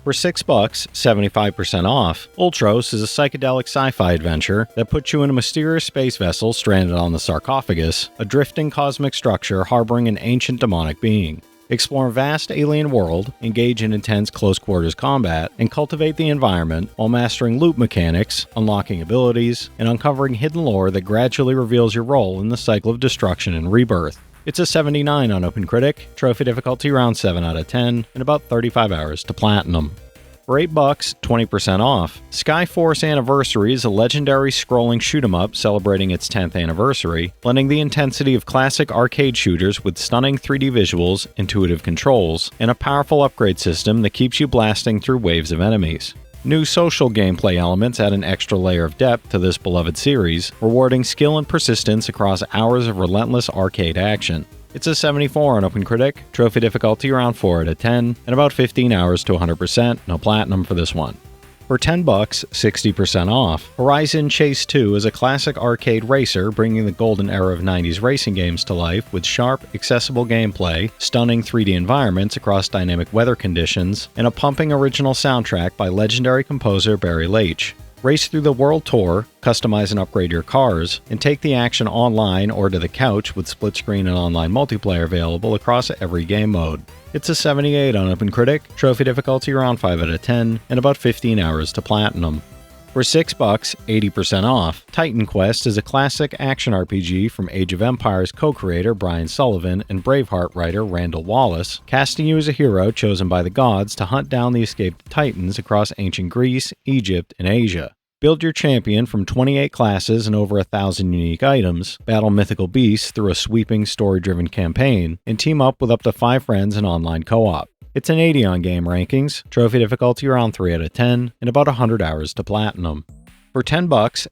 For $6, 75% off, Ultros is a psychedelic sci-fi adventure that puts you in a mysterious space vessel stranded on the sarcophagus, a drifting cosmic structure harboring an ancient demonic being. Explore a vast alien world, engage in intense close-quarters combat, and cultivate the environment while mastering loot mechanics, unlocking abilities, and uncovering hidden lore that gradually reveals your role in the cycle of destruction and rebirth. It's a 79 on OpenCritic, trophy difficulty around 7 out of 10, and about 35 hours to platinum. For $8, 20% off, Skyforce Anniversary is a legendary scrolling shoot-'em-up celebrating its 10th anniversary, blending the intensity of classic arcade shooters with stunning 3D visuals, intuitive controls, and a powerful upgrade system that keeps you blasting through waves of enemies. New social gameplay elements add an extra layer of depth to this beloved series, rewarding skill and persistence across hours of relentless arcade action. It's a 74 on OpenCritic, trophy difficulty around 4 out of 10, and about 15 hours to 100%, no platinum for this one. For $10, 60% off, Horizon Chase 2 is a classic arcade racer bringing the golden era of 90s racing games to life with sharp, accessible gameplay, stunning 3D environments across dynamic weather conditions, and a pumping original soundtrack by legendary composer Barry Leitch. Race through the world tour, customize and upgrade your cars, and take the action online or to the couch with split-screen and online multiplayer available across every game mode. It's a 78 on OpenCritic, trophy difficulty around 5 out of 10, and about 15 hours to platinum. For $6, 80% off. Titan Quest is a classic action RPG from Age of Empires co-creator Brian Sullivan and Braveheart writer Randall Wallace, casting you as a hero chosen by the gods to hunt down the escaped Titans across ancient Greece, Egypt, and Asia. Build your champion from 28 classes and over 1,000 unique items, battle mythical beasts through a sweeping story-driven campaign, and team up with up to 5 friends in online co-op. It's an 80 on game rankings, trophy difficulty around 3 out of 10, and about 100 hours to platinum. For $10,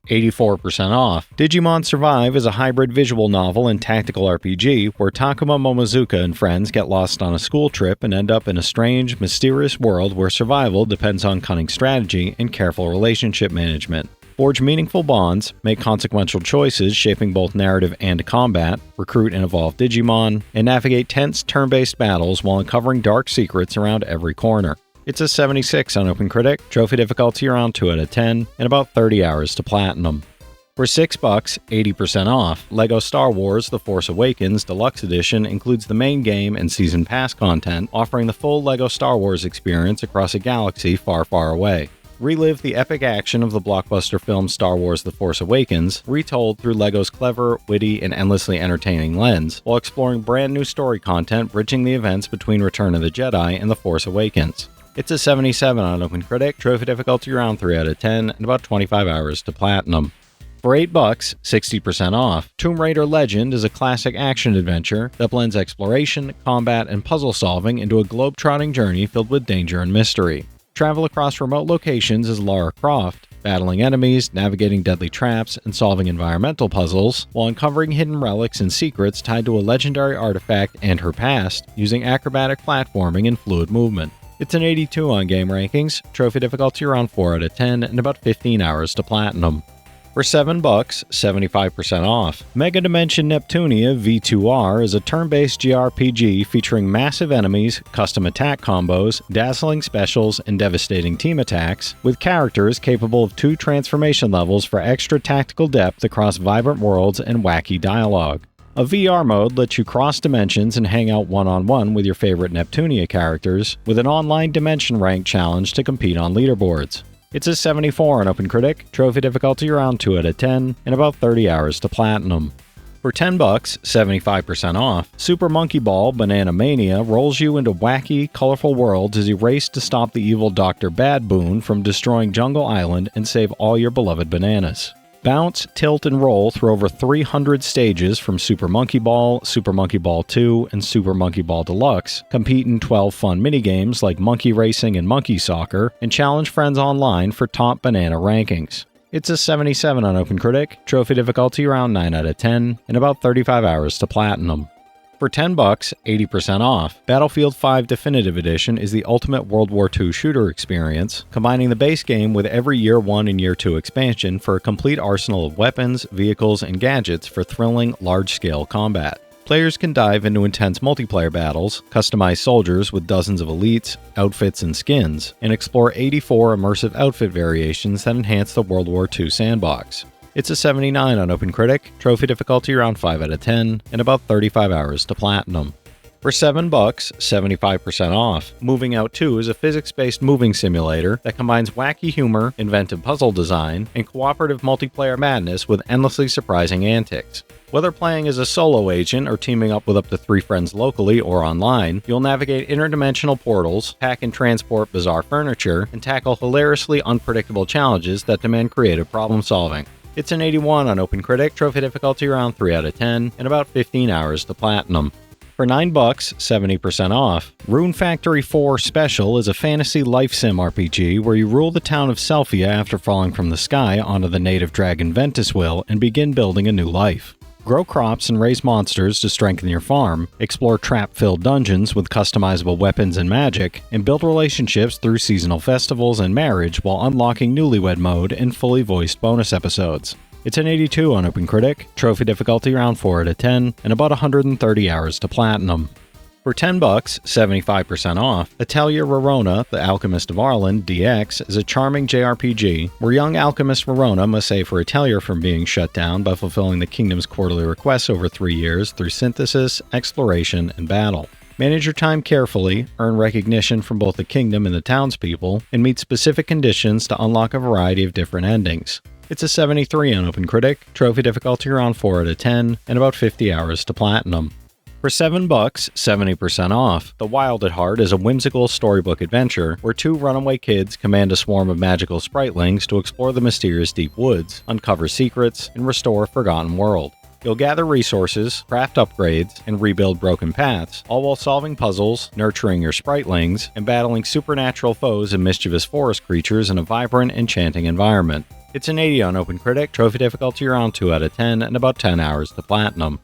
84% off. Digimon Survive is a hybrid visual novel and tactical RPG where Takuma Momozuka and friends get lost on a school trip and end up in a strange, mysterious world where survival depends on cunning strategy and careful relationship management. Forge meaningful bonds, make consequential choices shaping both narrative and combat, recruit and evolve Digimon, and navigate tense turn-based battles while uncovering dark secrets around every corner. It's a 76 on OpenCritic, trophy difficulty around 2 out of 10, and about 30 hours to platinum. For $6, 80% off. LEGO Star Wars The Force Awakens Deluxe Edition includes the main game and Season Pass content, offering the full LEGO Star Wars experience across a galaxy far, far away. Relive the epic action of the blockbuster film Star Wars The Force Awakens, retold through LEGO's clever, witty, and endlessly entertaining lens, while exploring brand new story content bridging the events between Return of the Jedi and The Force Awakens. It's a 77 on OpenCritic, trophy difficulty around 3 out of 10, and about 25 hours to platinum. For $8, 60% off. Tomb Raider Legend is a classic action adventure that blends exploration, combat, and puzzle solving into a globe-trotting journey filled with danger and mystery. Travel across remote locations as Lara Croft, battling enemies, navigating deadly traps, and solving environmental puzzles, while uncovering hidden relics and secrets tied to a legendary artifact and her past, using acrobatic platforming and fluid movement. It's an 82 on game rankings, trophy difficulty around 4 out of 10, and about 15 hours to platinum. For $7, 75% off. Mega Dimension Neptunia V2R is a turn-based JRPG featuring massive enemies, custom attack combos, dazzling specials, and devastating team attacks, with characters capable of 2 transformation levels for extra tactical depth across vibrant worlds and wacky dialogue. A VR mode lets you cross dimensions and hang out one-on-one with your favorite Neptunia characters, with an online dimension rank challenge to compete on leaderboards. It's a 74 on OpenCritic, trophy difficulty around 2 out of 10, and about 30 hours to platinum. For $10, 75% off. Super Monkey Ball Banana Mania rolls you into wacky, colorful worlds as you race to stop the evil Dr. Bad Boon from destroying Jungle Island and save all your beloved bananas. Bounce, tilt, and roll through over 300 stages from Super Monkey Ball, Super Monkey Ball 2, and Super Monkey Ball Deluxe, compete in 12 fun minigames like Monkey Racing and Monkey Soccer, and challenge friends online for top banana rankings. It's a 77 on OpenCritic, trophy difficulty around 9 out of 10, and about 35 hours to platinum. For $10, 80% off. Battlefield 5 Definitive Edition is the ultimate World War II shooter experience, combining the base game with every Year 1 and Year 2 expansion for a complete arsenal of weapons, vehicles, and gadgets for thrilling, large-scale combat. Players can dive into intense multiplayer battles, customize soldiers with dozens of elites, outfits, and skins, and explore 84 immersive outfit variations that enhance the World War II sandbox. It's a 79 on OpenCritic, trophy difficulty around 5 out of 10, and about 35 hours to platinum. For $7, 75% off. Moving Out 2 is a physics-based moving simulator that combines wacky humor, inventive puzzle design, and cooperative multiplayer madness with endlessly surprising antics. Whether playing as a solo agent or teaming up with up to 3 friends locally or online, you'll navigate interdimensional portals, pack and transport bizarre furniture, and tackle hilariously unpredictable challenges that demand creative problem-solving. It's an 81 on OpenCritic, trophy difficulty around 3 out of 10, and about 15 hours to platinum. For $9, 70% off. Rune Factory 4 Special is a fantasy life sim RPG where you rule the town of Selphia after falling from the sky onto the native dragon Ventuswil and begin building a new life. Grow crops and raise monsters to strengthen your farm, explore trap-filled dungeons with customizable weapons and magic, and build relationships through seasonal festivals and marriage while unlocking Newlywed Mode and fully voiced bonus episodes. It's an 82 on OpenCritic, trophy difficulty around 4 out of 10, and about 130 hours to platinum. For $10, 75% off. Atelier Rorona, the Alchemist of Arlen, DX, is a charming JRPG where young alchemist Rorona must save her atelier from being shut down by fulfilling the kingdom's quarterly requests over 3 years through synthesis, exploration, and battle. Manage your time carefully, earn recognition from both the kingdom and the townspeople, and meet specific conditions to unlock a variety of different endings. It's a 73 on OpenCritic, trophy difficulty around 4 out of 10, and about 50 hours to platinum. For $7, 70% off, The Wild at Heart is a whimsical storybook adventure where two runaway kids command a swarm of magical spritelings to explore the mysterious deep woods, uncover secrets, and restore a forgotten world. You'll gather resources, craft upgrades, and rebuild broken paths, all while solving puzzles, nurturing your spritelings, and battling supernatural foes and mischievous forest creatures in a vibrant, enchanting environment. It's an 80 on OpenCritic, trophy difficulty around 2 out of 10, and about 10 hours to platinum.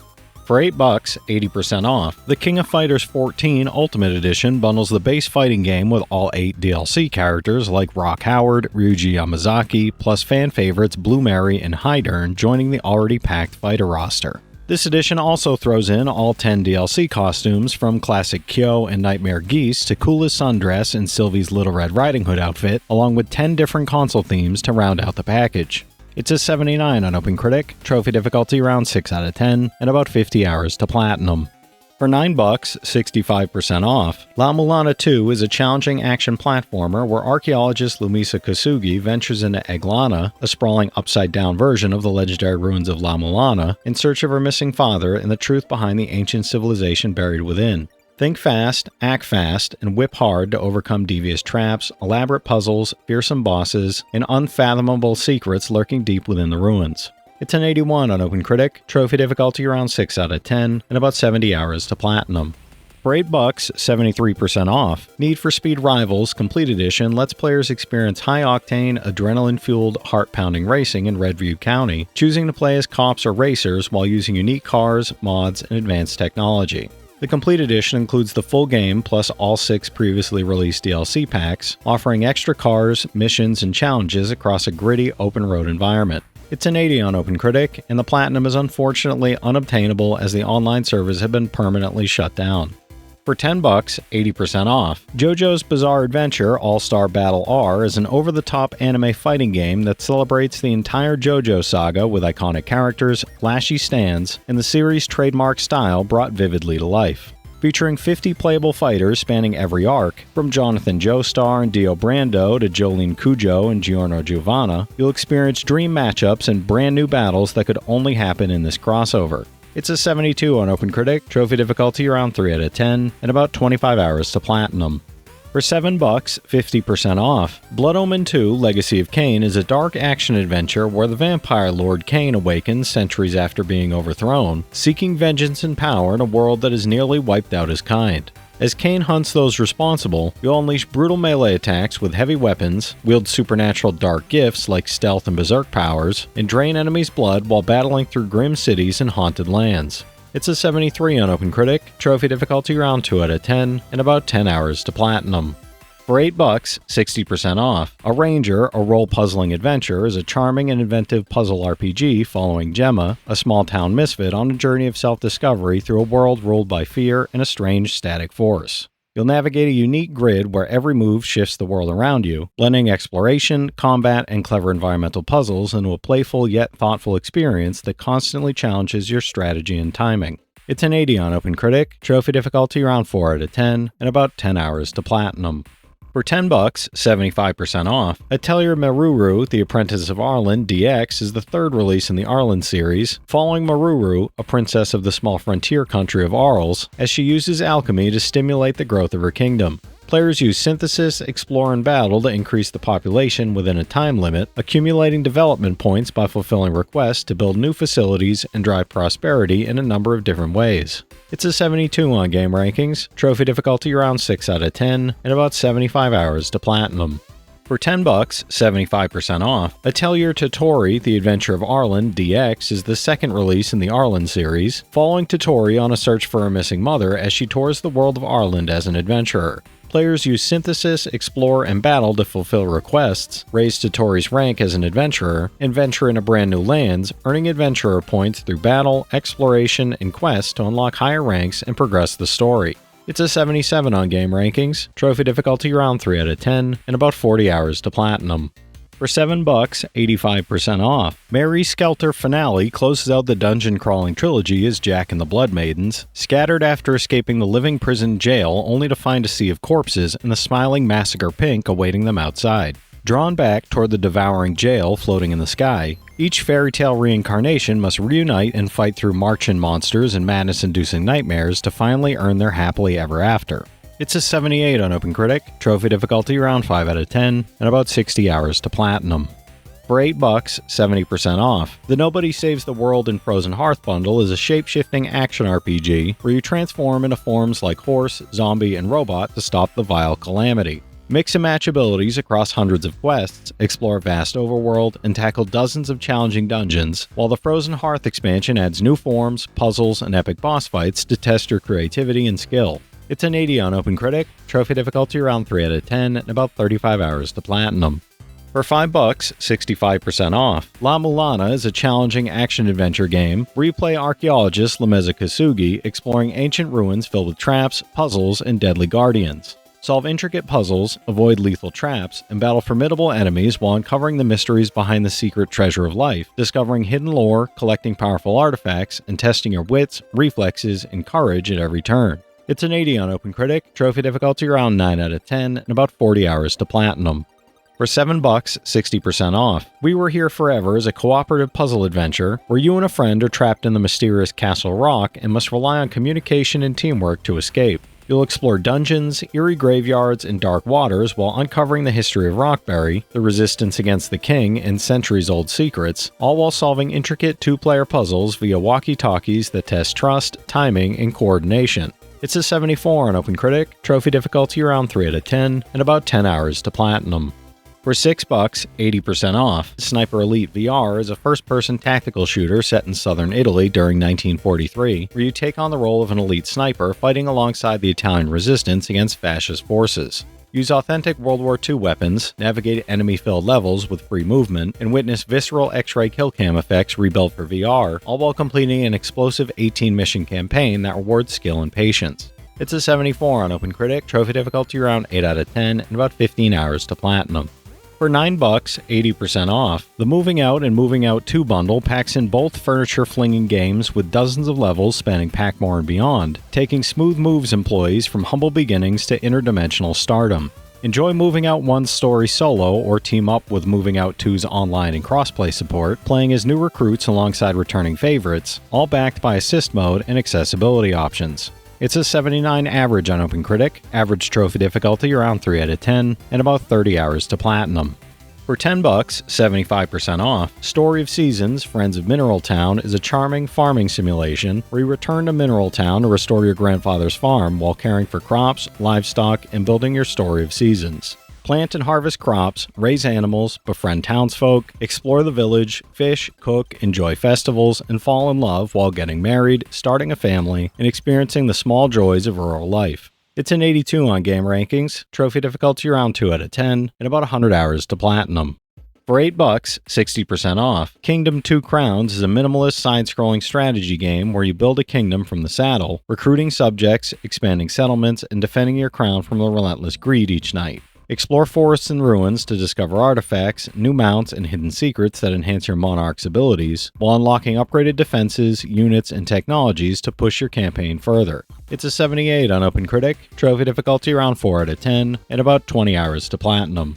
For $8, 80% off, the King of Fighters 14 Ultimate Edition bundles the base fighting game with all 8 DLC characters like Rock Howard, Ryuji Yamazaki, plus fan favorites Blue Mary and Hydern joining the already packed fighter roster. This edition also throws in all 10 DLC costumes from classic Kyo and Nightmare Geese to Kula's sundress and Sylvie's Little Red Riding Hood outfit, along with 10 different console themes to round out the package. It's a 79 on OpenCritic, trophy difficulty around 6 out of 10, and about 50 hours to platinum. For $9, 65% off, La Mulana 2 is a challenging action platformer where archaeologist Lumisa Kosugi ventures into Eglana, a sprawling upside-down version of the legendary ruins of La Mulana, in search of her missing father and the truth behind the ancient civilization buried within. Think fast, act fast, and whip hard to overcome devious traps, elaborate puzzles, fearsome bosses, and unfathomable secrets lurking deep within the ruins. It's an 81 on OpenCritic, trophy difficulty around 6 out of 10, and about 70 hours to platinum. For $8, 73% off, Need for Speed Rivals Complete Edition lets players experience high-octane, adrenaline-fueled, heart-pounding racing in Redview County, choosing to play as cops or racers while using unique cars, mods, and advanced technology. The Complete Edition includes the full game plus all 6 previously released DLC packs, offering extra cars, missions, and challenges across a gritty, open-road environment. It's an 80 on OpenCritic, and the Platinum is unfortunately unobtainable as the online servers have been permanently shut down. For $10, 80% off, JoJo's Bizarre Adventure All-Star Battle R is an over-the-top anime fighting game that celebrates the entire JoJo saga with iconic characters, flashy stands, and the series' trademark style brought vividly to life. Featuring 50 playable fighters spanning every arc, from Jonathan Joestar and Dio Brando to Jolene Cujo and Giorno Giovanna, you'll experience dream matchups and brand new battles that could only happen in this crossover. It's a 72 on OpenCritic, trophy difficulty around 3 out of 10, and about 25 hours to platinum. For $7, 50% off, Blood Omen 2 Legacy of Kain is a dark action adventure where the vampire Lord Kain awakens centuries after being overthrown, seeking vengeance and power in a world that has nearly wiped out his kind. As Kain hunts those responsible, you'll unleash brutal melee attacks with heavy weapons, wield supernatural dark gifts like stealth and berserk powers, and drain enemies' blood while battling through grim cities and haunted lands. It's a 73 on OpenCritic, trophy difficulty around 2 out of 10, and about 10 hours to platinum. For $8, 60% off, A Ranger, a role-puzzling adventure, is a charming and inventive puzzle RPG following Gemma, a small-town misfit on a journey of self-discovery through a world ruled by fear and a strange static force. You'll navigate a unique grid where every move shifts the world around you, blending exploration, combat, and clever environmental puzzles into a playful yet thoughtful experience that constantly challenges your strategy and timing. It's an 80 on OpenCritic, trophy difficulty around 4 out of 10, and about 10 hours to platinum. For $10, 75% off, Atelier Maruru, The Apprentice of Arlen DX is the third release in the Arlen series, following Maruru, a princess of the small frontier country of Arles, as she uses alchemy to stimulate the growth of her kingdom. Players use synthesis, explore, and battle to increase the population within a time limit, accumulating development points by fulfilling requests to build new facilities and drive prosperity in a number of different ways. It's a 72 on game rankings, trophy difficulty around 6 out of 10, and about 75 hours to platinum. For $10, 75% off, Atelier Totori, The Adventure of Arlen DX is the second release in the Arlen series, following Totori on a search for her missing mother as she tours the world of Arlen as an adventurer. Players use synthesis, explore, and battle to fulfill requests, raise Totori's rank as an adventurer, and venture into brand new lands, earning adventurer points through battle, exploration, and quests to unlock higher ranks and progress the story. It's a 77 on game rankings, trophy difficulty around 3 out of 10, and about 40 hours to platinum. For $7, 85% off. Mary Skelter Finale closes out the dungeon crawling trilogy as Jack and the Blood Maidens, scattered after escaping the living prison jail only to find a sea of corpses and the smiling massacre Pink awaiting them outside. Drawn back toward the devouring jail floating in the sky, each fairy tale reincarnation must reunite and fight through Martian monsters and madness-inducing nightmares to finally earn their happily ever after. It's a 78 on OpenCritic, trophy difficulty around 5 out of 10, and about 60 hours to platinum. For $8, 70% off. The Nobody Saves the World in Frozen Hearth bundle is a shape-shifting action RPG where you transform into forms like horse, zombie, and robot to stop the vile calamity. Mix and match abilities across hundreds of quests, explore a vast overworld, and tackle dozens of challenging dungeons, while the Frozen Hearth expansion adds new forms, puzzles, and epic boss fights to test your creativity and skill. It's an 80 on OpenCritic, trophy difficulty around 3 out of 10, and about 35 hours to platinum. For $5, 65% off. La Mulana is a challenging action-adventure game where you play archaeologist Lameza Kasugi exploring ancient ruins filled with traps, puzzles, and deadly guardians. Solve intricate puzzles, avoid lethal traps, and battle formidable enemies while uncovering the mysteries behind the secret treasure of life, discovering hidden lore, collecting powerful artifacts, and testing your wits, reflexes, and courage at every turn. It's an 80 on OpenCritic, trophy difficulty around 9 out of 10, and about 40 hours to platinum. For $7, 60% off. We Were Here Forever is a cooperative puzzle adventure where you and a friend are trapped in the mysterious Castle Rock and must rely on communication and teamwork to escape. You'll explore dungeons, eerie graveyards, and dark waters while uncovering the history of Rockberry, the resistance against the king, and centuries-old secrets, all while solving intricate two-player puzzles via walkie-talkies that test trust, timing, and coordination. It's a 74 on OpenCritic, trophy difficulty around 3 out of 10, and about 10 hours to platinum. For $6, 80% off. Sniper Elite VR is a first-person tactical shooter set in southern Italy during 1943, where you take on the role of an elite sniper fighting alongside the Italian resistance against fascist forces. Use authentic World War II weapons, navigate enemy-filled levels with free movement, and witness visceral X-ray killcam effects rebuilt for VR, all while completing an explosive 18-mission campaign that rewards skill and patience. It's a 74 on OpenCritic, trophy difficulty around 8 out of 10, and about 15 hours to platinum. For $9, 80% off. The Moving Out and Moving Out 2 bundle packs in both furniture-flinging games with dozens of levels spanning Packmore and beyond, taking Smooth Moves employees from humble beginnings to interdimensional stardom. Enjoy Moving Out 1's story solo or team up with Moving Out 2's online and crossplay support, playing as new recruits alongside returning favorites, all backed by assist mode and accessibility options. It's a 79 average on OpenCritic, average trophy difficulty around 3 out of 10, and about 30 hours to platinum. For $10, 75% off, Story of Seasons, Friends of Mineral Town is a charming farming simulation where you return to Mineral Town to restore your grandfather's farm while caring for crops, livestock, and building your Story of Seasons. Plant and harvest crops, raise animals, befriend townsfolk, explore the village, fish, cook, enjoy festivals, and fall in love while getting married, starting a family, and experiencing the small joys of rural life. It's an 82 on Game Rankings, trophy difficulty around 2 out of 10, and about 100 hours to platinum. For $8, 60% off. Kingdom 2 Crowns is a minimalist side-scrolling strategy game where you build a kingdom from the saddle, recruiting subjects, expanding settlements, and defending your crown from the relentless greed each night. Explore forests and ruins to discover artifacts, new mounts, and hidden secrets that enhance your monarch's abilities, while unlocking upgraded defenses, units, and technologies to push your campaign further. It's a 78 on OpenCritic, trophy difficulty around 4 out of 10, and about 20 hours to platinum.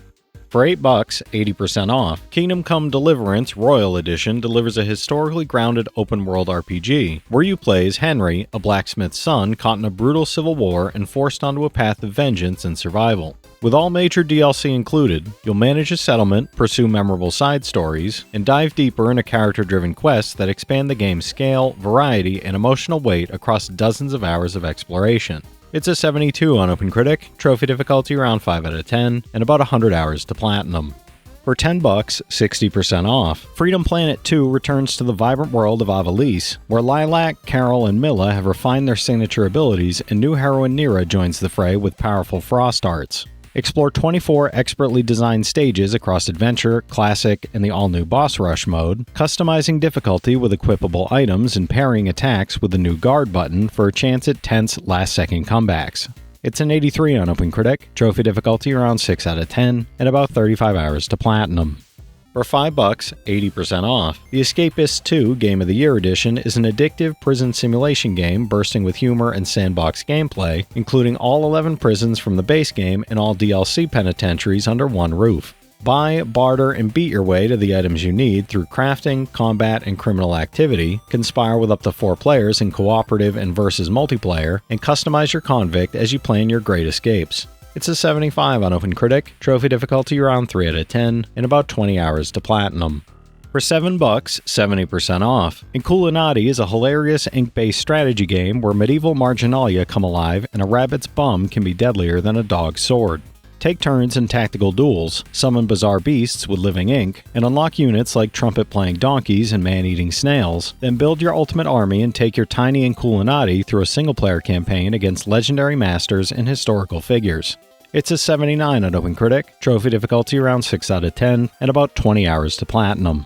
For $8, 80% off, Kingdom Come Deliverance Royal Edition delivers a historically grounded open-world RPG, where you play as Henry, a blacksmith's son caught in a brutal civil war and forced onto a path of vengeance and survival. With all major DLC included, you'll manage a settlement, pursue memorable side stories, and dive deeper into character-driven quests that expand the game's scale, variety, and emotional weight across dozens of hours of exploration. It's a 72 on OpenCritic, trophy difficulty around 5 out of 10, and about 100 hours to platinum. For $10, 60% off, Freedom Planet 2 returns to the vibrant world of Avalise, where Lilac, Carol, and Milla have refined their signature abilities, and new heroine Nira joins the fray with powerful frost arts. Explore 24 expertly designed stages across Adventure, Classic, and the all-new Boss Rush mode, customizing difficulty with equipable items and parrying attacks with the new Guard button for a chance at tense last-second comebacks. It's an 83 on OpenCritic, trophy difficulty around 6 out of 10, and about 35 hours to platinum. For $5, 80% off. The Escapists 2 Game of the Year Edition is an addictive prison simulation game bursting with humor and sandbox gameplay, including all 11 prisons from the base game and all DLC penitentiaries under one roof. Buy, barter, and beat your way to the items you need through crafting, combat, and criminal activity, conspire with up to 4 players in cooperative and versus multiplayer, and customize your convict as you plan your great escapes. It's a 75 on OpenCritic, trophy difficulty around 3 out of 10, and about 20 hours to platinum. For $7, 70% off. Inculinati is a hilarious ink-based strategy game where medieval marginalia come alive and a rabbit's bum can be deadlier than a dog's sword. Take turns in tactical duels, summon bizarre beasts with living ink, and unlock units like trumpet-playing donkeys and man-eating snails, then build your ultimate army and take your tiny Inculinati through a single-player campaign against legendary masters and historical figures. It's a 79 on OpenCritic, trophy difficulty around 6 out of 10, and about 20 hours to platinum.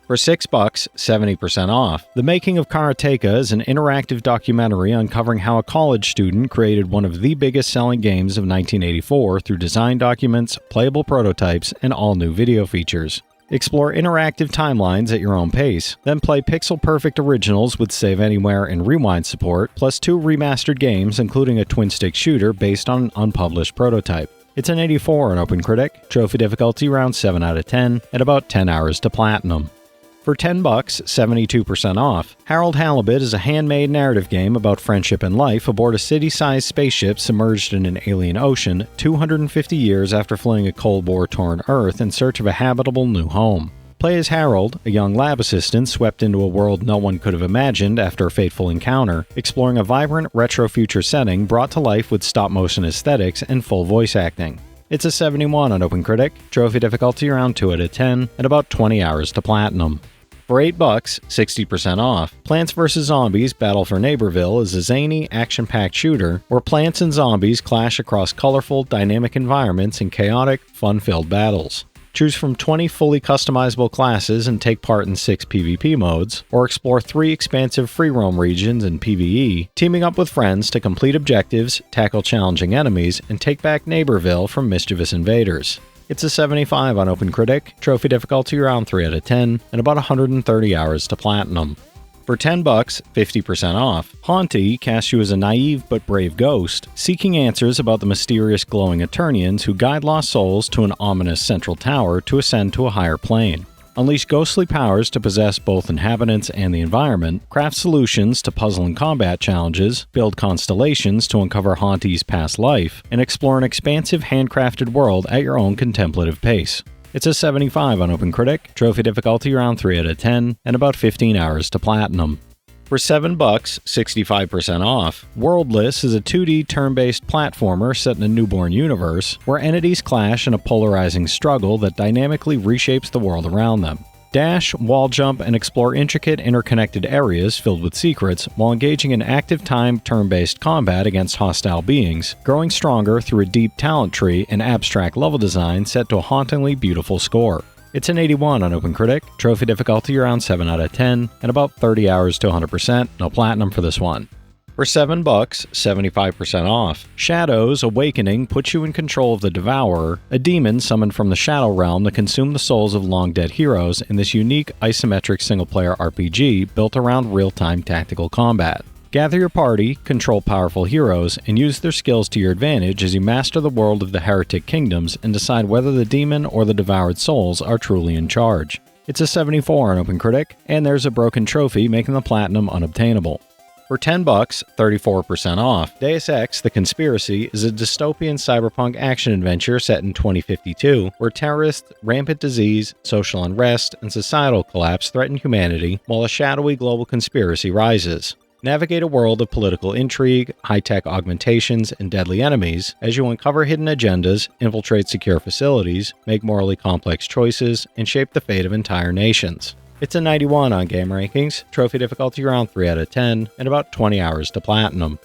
For $6, 70% off. The Making of Karateka is an interactive documentary uncovering how a college student created one of the biggest selling games of 1984 through design documents, playable prototypes, and all new video features. Explore interactive timelines at your own pace, then play pixel-perfect originals with Save Anywhere and Rewind support, plus 2 remastered games including a twin-stick shooter based on an unpublished prototype. It's an 84 on OpenCritic, trophy difficulty around 7 out of 10, and about 10 hours to platinum. For $10, 72% off. Harold Halibut is a handmade narrative game about friendship and life aboard a city-sized spaceship submerged in an alien ocean 250 years after fleeing a Cold War-torn Earth in search of a habitable new home. Play as Harold, a young lab assistant swept into a world no one could have imagined after a fateful encounter, exploring a vibrant retro-future setting brought to life with stop-motion aesthetics and full voice acting. It's a 71 on OpenCritic, trophy difficulty around 2 out of 10, and about 20 hours to platinum. For $8, 60% off. Plants vs. Zombies Battle for Neighborville is a zany, action-packed shooter where plants and zombies clash across colorful, dynamic environments in chaotic, fun-filled battles. Choose from 20 fully customizable classes and take part in 6 PvP modes, or explore 3 expansive free-roam regions in PvE, teaming up with friends to complete objectives, tackle challenging enemies, and take back Neighborville from mischievous invaders. It's a 75 on OpenCritic, trophy difficulty around 3 out of 10, and about 130 hours to platinum. For $10, 50% off. Haunty casts you as a naive but brave ghost, seeking answers about the mysterious glowing Eternians who guide lost souls to an ominous central tower to ascend to a higher plane. Unleash ghostly powers to possess both inhabitants and the environment, craft solutions to puzzle and combat challenges, build constellations to uncover Haunty's past life, and explore an expansive handcrafted world at your own contemplative pace. It's a 75 on OpenCritic, trophy difficulty around 3 out of 10, and about 15 hours to platinum. For $7, 65% off. Worldless is a 2D turn-based platformer set in a newborn universe, where entities clash in a polarizing struggle that dynamically reshapes the world around them. Dash, wall jump, and explore intricate interconnected areas filled with secrets while engaging in active time turn-based combat against hostile beings, growing stronger through a deep talent tree and abstract level design set to a hauntingly beautiful score. It's an 81 on OpenCritic, trophy difficulty around 7 out of 10, and about 30 hours to 100%, no platinum for this one. For $7, 75% off. Shadows Awakening puts you in control of the Devourer, a demon summoned from the Shadow Realm to consume the souls of long-dead heroes in this unique isometric single-player RPG built around real-time tactical combat. Gather your party, control powerful heroes, and use their skills to your advantage as you master the world of the Heretic Kingdoms and decide whether the demon or the devoured souls are truly in charge. It's a 74 on OpenCritic, and there's a broken trophy making the platinum unobtainable. For $10, 34% off. Deus Ex: The Conspiracy is a dystopian cyberpunk action-adventure set in 2052, where terrorists, rampant disease, social unrest, and societal collapse threaten humanity while a shadowy global conspiracy rises. Navigate a world of political intrigue, high-tech augmentations, and deadly enemies as you uncover hidden agendas, infiltrate secure facilities, make morally complex choices, and shape the fate of entire nations. It's a 91 on GameRankings, trophy difficulty around 3 out of 10, and about 20 hours to platinum.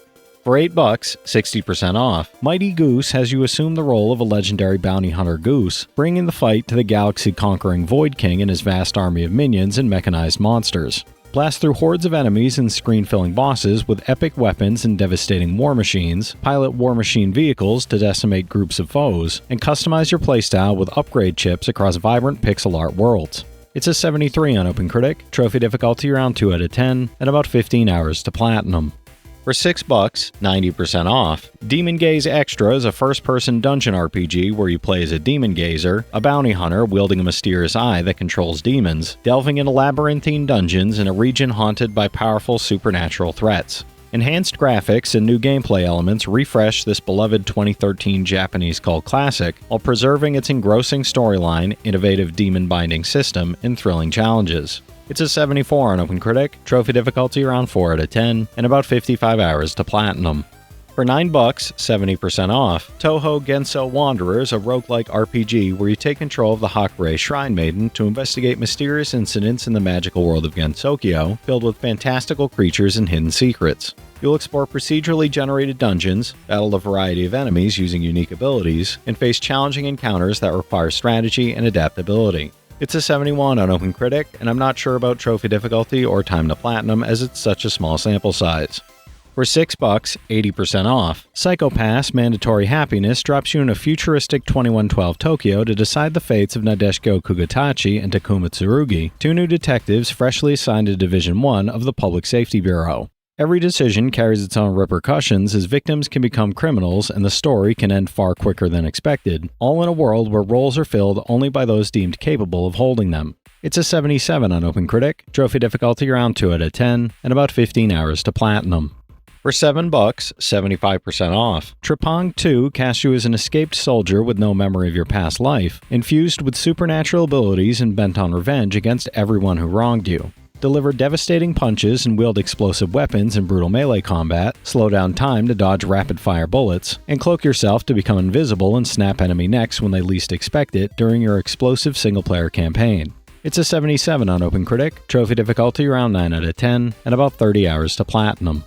For $8, 60% off. Mighty Goose has you assume the role of a legendary bounty hunter goose, bringing the fight to the galaxy-conquering Void King and his vast army of minions and mechanized monsters. Blast through hordes of enemies and screen-filling bosses with epic weapons and devastating war machines, pilot war machine vehicles to decimate groups of foes, and customize your playstyle with upgrade chips across vibrant pixel art worlds. It's a 73 on OpenCritic, trophy difficulty around 2 out of 10, and about 15 hours to platinum. For $6, 90% off, Demon Gaze Extra is a first-person dungeon RPG where you play as a demon gazer, a bounty hunter wielding a mysterious eye that controls demons, delving into labyrinthine dungeons in a region haunted by powerful supernatural threats. Enhanced graphics and new gameplay elements refresh this beloved 2013 Japanese cult classic while preserving its engrossing storyline, innovative demon binding system, and thrilling challenges. It's a 74 on OpenCritic, trophy difficulty around 4 out of 10, and about 55 hours to platinum. For $9, 70% off, Touhou Genso Wanderers, a roguelike RPG where you take control of the Hakurei Shrine Maiden to investigate mysterious incidents in the magical world of Gensokyo, filled with fantastical creatures and hidden secrets. You'll explore procedurally generated dungeons, battle a variety of enemies using unique abilities, and face challenging encounters that require strategy and adaptability. It's a 71 on OpenCritic, and I'm not sure about trophy difficulty or time to platinum as it's such a small sample size. For $6, 80% off, Psycho Pass Mandatory Happiness drops you in a futuristic 2112 Tokyo to decide the fates of Nadeshiko Kugatachi and Takuma Tsurugi, two new detectives freshly assigned to Division 1 of the Public Safety Bureau. Every decision carries its own repercussions as victims can become criminals and the story can end far quicker than expected, all in a world where roles are filled only by those deemed capable of holding them. It's a 77 on OpenCritic, trophy difficulty around 2 out of 10, and about 15 hours to platinum. For $7, 75% off, Trepang 2 casts you as an escaped soldier with no memory of your past life, infused with supernatural abilities and bent on revenge against everyone who wronged you. Deliver devastating punches and wield explosive weapons in brutal melee combat, slow down time to dodge rapid-fire bullets, and cloak yourself to become invisible and snap enemy necks when they least expect it during your explosive single-player campaign. It's a 77 on OpenCritic, trophy difficulty around 9 out of 10, and about 30 hours to platinum.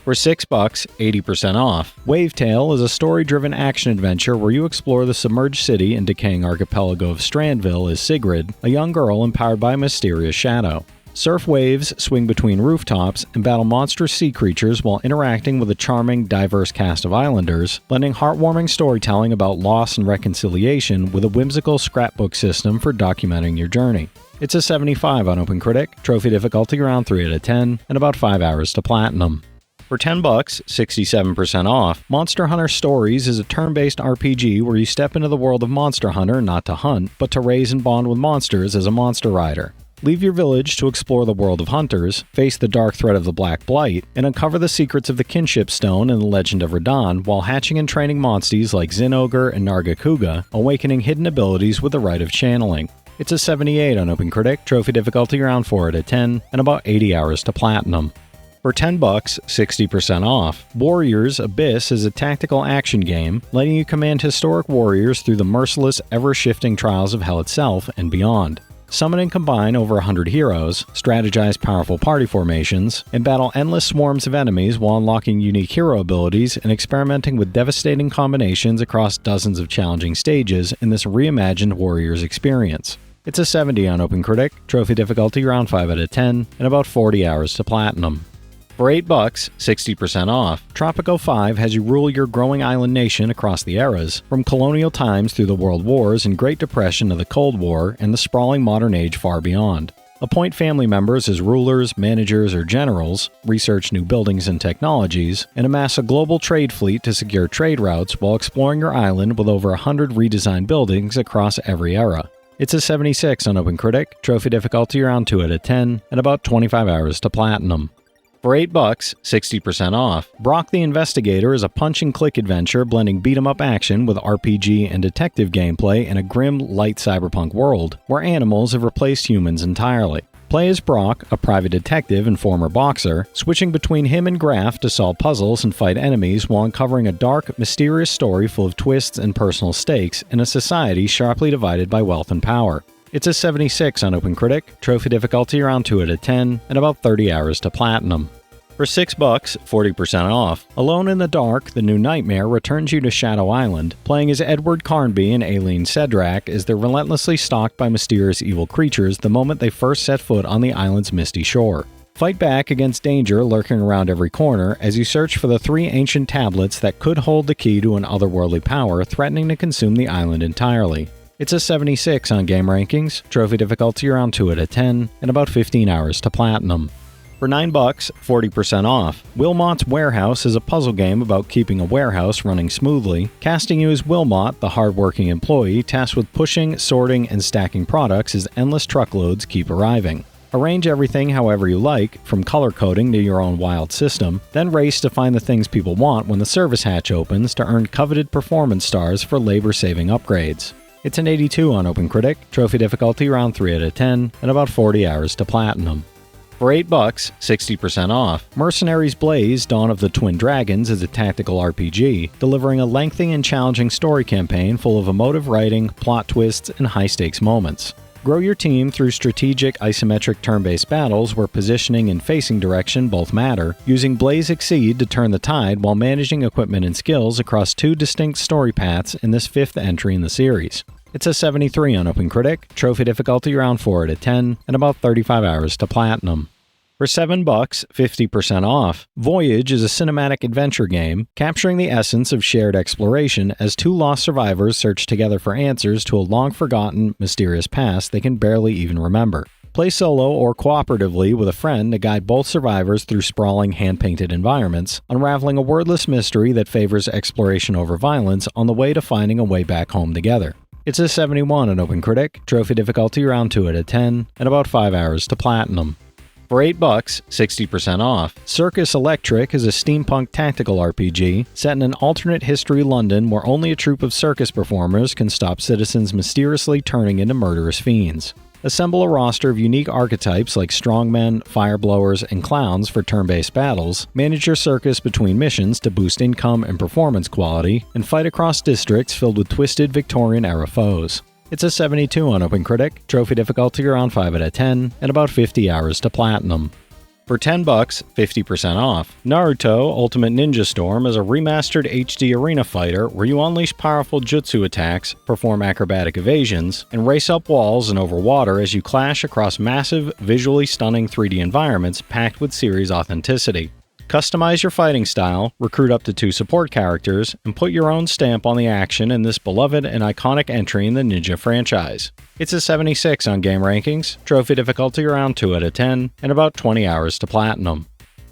For $6, 80% off, Wavetale is a story-driven action-adventure where you explore the submerged city and decaying archipelago of Strandville as Sigrid, a young girl empowered by a mysterious shadow. Surf waves, swing between rooftops, and battle monstrous sea creatures while interacting with a charming, diverse cast of islanders, blending heartwarming storytelling about loss and reconciliation with a whimsical scrapbook system for documenting your journey. It's a 75 on OpenCritic, trophy difficulty around 3 out of 10, and about 5 hours to platinum. For $10, 67% off, Monster Hunter Stories is a turn-based RPG where you step into the world of Monster Hunter not to hunt, but to raise and bond with monsters as a monster rider. Leave your village to explore the world of hunters, face the dark threat of the Black Blight, and uncover the secrets of the Kinship Stone and the Legend of Radon while hatching and training monsties like Zinogre and Nargacuga, awakening hidden abilities with the rite of channeling. It's a 78 on OpenCritic, trophy difficulty around 4 out of 10, and about 80 hours to platinum. For $10, 60% off, Warriors Abyss is a tactical action game, letting you command historic warriors through the merciless, ever-shifting trials of hell itself and beyond. Summon and combine over 100 heroes, strategize powerful party formations, and battle endless swarms of enemies while unlocking unique hero abilities and experimenting with devastating combinations across dozens of challenging stages in this reimagined Warriors experience. It's a 70 on OpenCritic, trophy difficulty around 5 out of 10, and about 40 hours to platinum. For $8, 60% off, Tropico 5 has you rule your growing island nation across the eras, from colonial times through the World Wars and Great Depression to the Cold War and the sprawling modern age far beyond. Appoint family members as rulers, managers, or generals, research new buildings and technologies, and amass a global trade fleet to secure trade routes while exploring your island with over 100 redesigned buildings across every era. It's a 76 on OpenCritic, trophy difficulty around 2 out of 10, and about 25 hours to platinum. For $8, 60% off, Brock the Investigator is a punch-and-click adventure blending beat-em-up action with RPG and detective gameplay in a grim, light cyberpunk world where animals have replaced humans entirely. Play as Brock, a private detective and former boxer, switching between him and Graf to solve puzzles and fight enemies while uncovering a dark, mysterious story full of twists and personal stakes in a society sharply divided by wealth and power. It's a 76 on OpenCritic, trophy difficulty around 2 out of 10, and about 30 hours to platinum. For $6, 40% off, Alone in the Dark, The New Nightmare returns you to Shadow Island, playing as Edward Carnby and Aileen Cedrak as they're relentlessly stalked by mysterious evil creatures the moment they first set foot on the island's misty shore. Fight back against danger lurking around every corner as you search for the 3 ancient tablets that could hold the key to an otherworldly power threatening to consume the island entirely. It's a 76 on game rankings, trophy difficulty around 2 out of 10, and about 15 hours to platinum. For $9, 40% off. Wilmot's Warehouse is a puzzle game about keeping a warehouse running smoothly, casting you as Wilmot, the hard-working employee tasked with pushing, sorting, and stacking products as endless truckloads keep arriving. Arrange everything however you like, from color coding to your own wild system, then race to find the things people want when the service hatch opens to earn coveted performance stars for labor-saving upgrades. It's an 82 on OpenCritic, trophy difficulty around 3 out of 10, and about 40 hours to platinum. For $8, 60% off. Mercenaries Blaze: Dawn of the Twin Dragons is a tactical RPG, delivering a lengthy and challenging story campaign full of emotive writing, plot twists, and high-stakes moments. Grow your team through strategic isometric turn-based battles where positioning and facing direction both matter, using Blaze Exceed to turn the tide while managing equipment and skills across 2 distinct story paths in this 5th entry in the series. It's a 73 on OpenCritic, trophy difficulty around 4 out of 10, and about 35 hours to platinum. For $7, 50% off. Voyage is a cinematic adventure game, capturing the essence of shared exploration as 2 lost survivors search together for answers to a long-forgotten, mysterious past they can barely even remember. Play solo or cooperatively with a friend to guide both survivors through sprawling hand-painted environments, unraveling a wordless mystery that favors exploration over violence on the way to finding a way back home together. It's a 71 on OpenCritic, trophy difficulty around 2 out of 10, and about 5 hours to platinum. For $8, 60% off. Circus Electric is a steampunk tactical RPG set in an alternate history London where only a troupe of circus performers can stop citizens mysteriously turning into murderous fiends. Assemble a roster of unique archetypes like strongmen, fireblowers, and clowns for turn-based battles, manage your circus between missions to boost income and performance quality, and fight across districts filled with twisted Victorian-era foes. It's a 72 on OpenCritic, trophy difficulty around 5 out of 10, and about 50 hours to platinum. For $10, 50% off. Naruto Ultimate Ninja Storm is a remastered HD arena fighter where you unleash powerful jutsu attacks, perform acrobatic evasions, and race up walls and over water as you clash across massive, visually stunning 3D environments packed with series authenticity. Customize your fighting style, recruit up to 2 support characters, and put your own stamp on the action in this beloved and iconic entry in the Ninja franchise. It's a 76 on game rankings, trophy difficulty around 2 out of 10, and about 20 hours to platinum.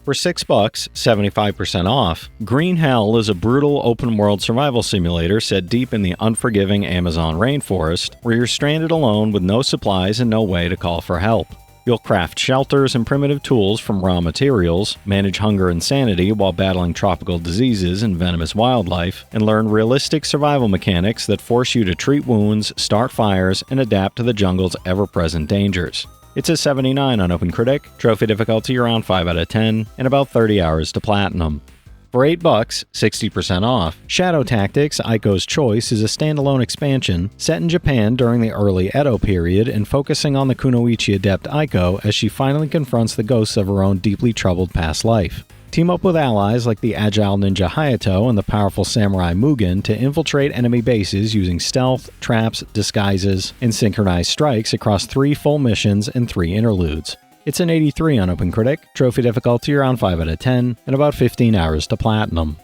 For $6, 75% off. Green Hell is a brutal open-world survival simulator set deep in the unforgiving Amazon rainforest, where you're stranded alone with no supplies and no way to call for help. You'll craft shelters and primitive tools from raw materials, manage hunger and sanity while battling tropical diseases and venomous wildlife, and learn realistic survival mechanics that force you to treat wounds, start fires, and adapt to the jungle's ever-present dangers. It's a 79 on OpenCritic, trophy difficulty around 5 out of 10, and about 30 hours to platinum. For $8, 60% off. Shadow Tactics: Aiko's Choice is a standalone expansion set in Japan during the early Edo period and focusing on the kunoichi adept Aiko as she finally confronts the ghosts of her own deeply troubled past life. Team up with allies like the agile ninja Hayato and the powerful samurai Mugen to infiltrate enemy bases using stealth, traps, disguises, and synchronized strikes across 3 full missions and 3 interludes. It's an 83 on OpenCritic, trophy difficulty around 5 out of 10, and about 15 hours to platinum.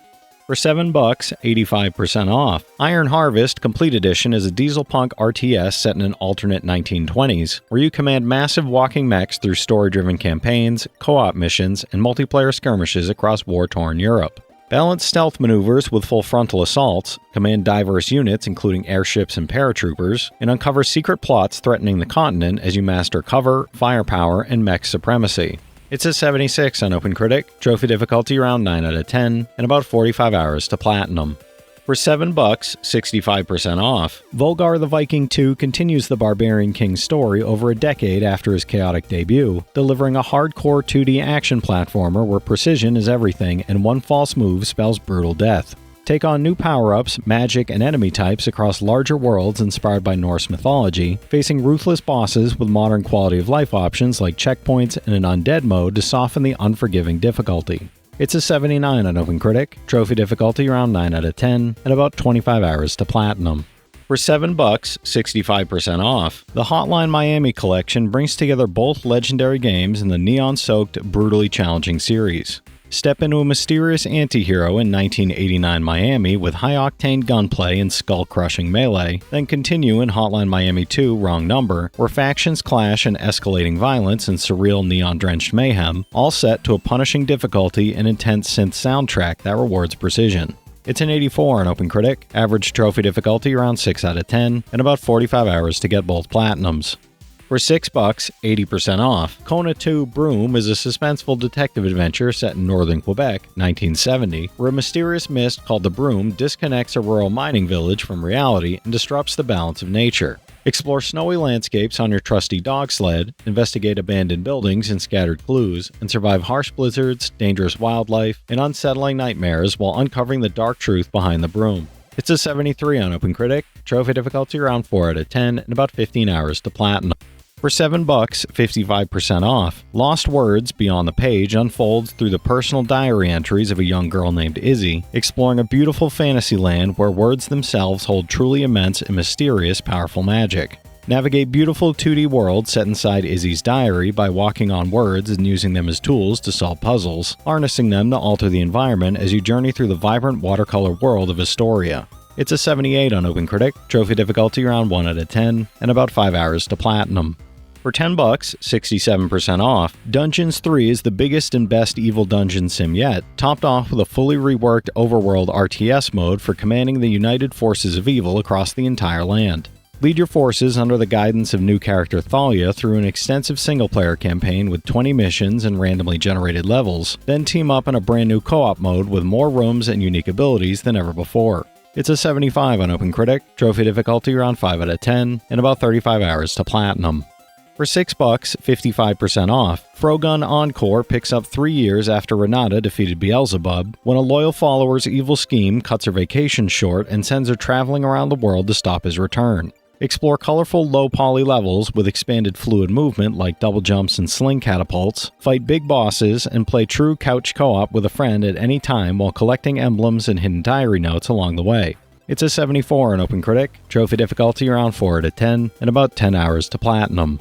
For $7, 85% off. Iron Harvest Complete Edition is a dieselpunk RTS set in an alternate 1920s, where you command massive walking mechs through story-driven campaigns, co-op missions, and multiplayer skirmishes across war-torn Europe. Balance stealth maneuvers with full frontal assaults, command diverse units including airships and paratroopers, and uncover secret plots threatening the continent as you master cover, firepower, and mech supremacy. It's a 76 on OpenCritic, trophy difficulty around 9 out of 10, and about 45 hours to platinum. For $7, 65% off. Volgar the Viking 2 continues the Barbarian King's story over a decade after his chaotic debut, delivering a hardcore 2D action platformer where precision is everything and one false move spells brutal death. Take on new power-ups, magic, and enemy types across larger worlds inspired by Norse mythology, facing ruthless bosses with modern quality-of-life options like checkpoints and an undead mode to soften the unforgiving difficulty. It's a 79 on OpenCritic, trophy difficulty around 9 out of 10, and about 25 hours to platinum. For $7, 65% off. The Hotline Miami collection brings together both legendary games in the neon-soaked, brutally challenging series. Step into a mysterious anti-hero in 1989 Miami with high-octane gunplay and skull-crushing melee, then continue in Hotline Miami 2 Wrong Number, where factions clash in escalating violence and surreal neon-drenched mayhem, all set to a punishing difficulty and intense synth soundtrack that rewards precision. It's an 84 on OpenCritic, average trophy difficulty around 6 out of 10, and about 45 hours to get both platinums. For $6, 80% off. Kona 2 Broom is a suspenseful detective adventure set in northern Quebec, 1970, where a mysterious mist called the Broom disconnects a rural mining village from reality and disrupts the balance of nature. Explore snowy landscapes on your trusty dog sled, investigate abandoned buildings and scattered clues, and survive harsh blizzards, dangerous wildlife, and unsettling nightmares while uncovering the dark truth behind the Broom. It's a 73 on OpenCritic, trophy difficulty around 4 out of 10, and about 15 hours to platinum. For $7, 55% off. Lost Words Beyond the Page unfolds through the personal diary entries of a young girl named Izzy, exploring a beautiful fantasy land where words themselves hold truly immense and mysterious powerful magic. Navigate beautiful 2D worlds set inside Izzy's diary by walking on words and using them as tools to solve puzzles, harnessing them to alter the environment as you journey through the vibrant watercolor world of Astoria. It's a 78 on OpenCritic, trophy difficulty around 1 out of 10, and about 5 hours to platinum. For $10, 67% off, Dungeons 3 is the biggest and best evil dungeon sim yet, topped off with a fully reworked overworld RTS mode for commanding the united forces of evil across the entire land. Lead your forces under the guidance of new character Thalia through an extensive single-player campaign with 20 missions and randomly generated levels, then team up in a brand new co-op mode with more rooms and unique abilities than ever before. It's a 75 on OpenCritic, trophy difficulty around 5 out of 10, and about 35 hours to platinum. For $6, 55% off, Frogun Encore picks up 3 years after Renata defeated Beelzebub, when a loyal follower's evil scheme cuts her vacation short and sends her traveling around the world to stop his return. Explore colorful low-poly levels with expanded fluid movement like double jumps and sling catapults, fight big bosses, and play true couch co-op with a friend at any time while collecting emblems and hidden diary notes along the way. It's a 74 on OpenCritic, trophy difficulty around 4 out of 10, and about 10 hours to platinum.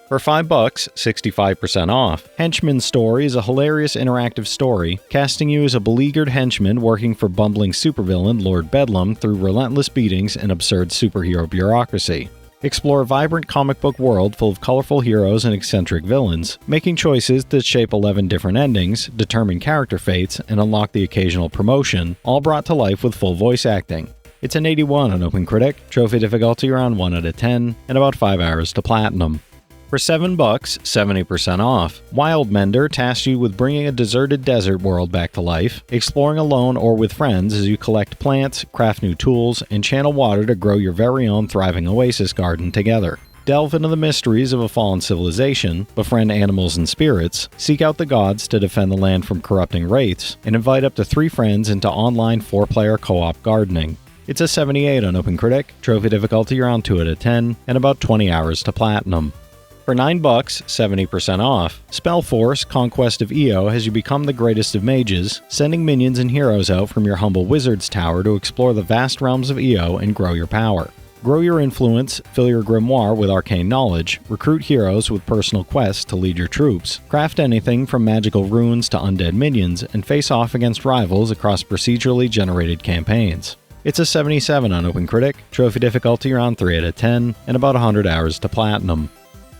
For $5, 65% off. Henchman's Story is a hilarious interactive story, casting you as a beleaguered henchman working for bumbling supervillain Lord Bedlam through relentless beatings and absurd superhero bureaucracy. Explore a vibrant comic book world full of colorful heroes and eccentric villains, making choices that shape 11 different endings, determine character fates, and unlock the occasional promotion, all brought to life with full voice acting. It's an 81 on OpenCritic, trophy difficulty around 1 out of 10, and about 5 hours to platinum. For $7, 70% off. Wildmender tasks you with bringing a deserted desert world back to life, exploring alone or with friends as you collect plants, craft new tools, and channel water to grow your very own thriving oasis garden together. Delve into the mysteries of a fallen civilization, befriend animals and spirits, seek out the gods to defend the land from corrupting wraiths, and invite up to 3 friends into online 4-player co-op gardening. It's a 78 on OpenCritic, trophy difficulty around 2 out of 10, and about 20 hours to platinum. For $9, 70% off. Spellforce Conquest of Io has you become the greatest of mages, sending minions and heroes out from your humble wizard's tower to explore the vast realms of Io and grow your power. Grow your influence, fill your grimoire with arcane knowledge, recruit heroes with personal quests to lead your troops, craft anything from magical runes to undead minions, and face off against rivals across procedurally generated campaigns. It's a 77 on OpenCritic, trophy difficulty around 3 out of 10, and about 100 hours to platinum.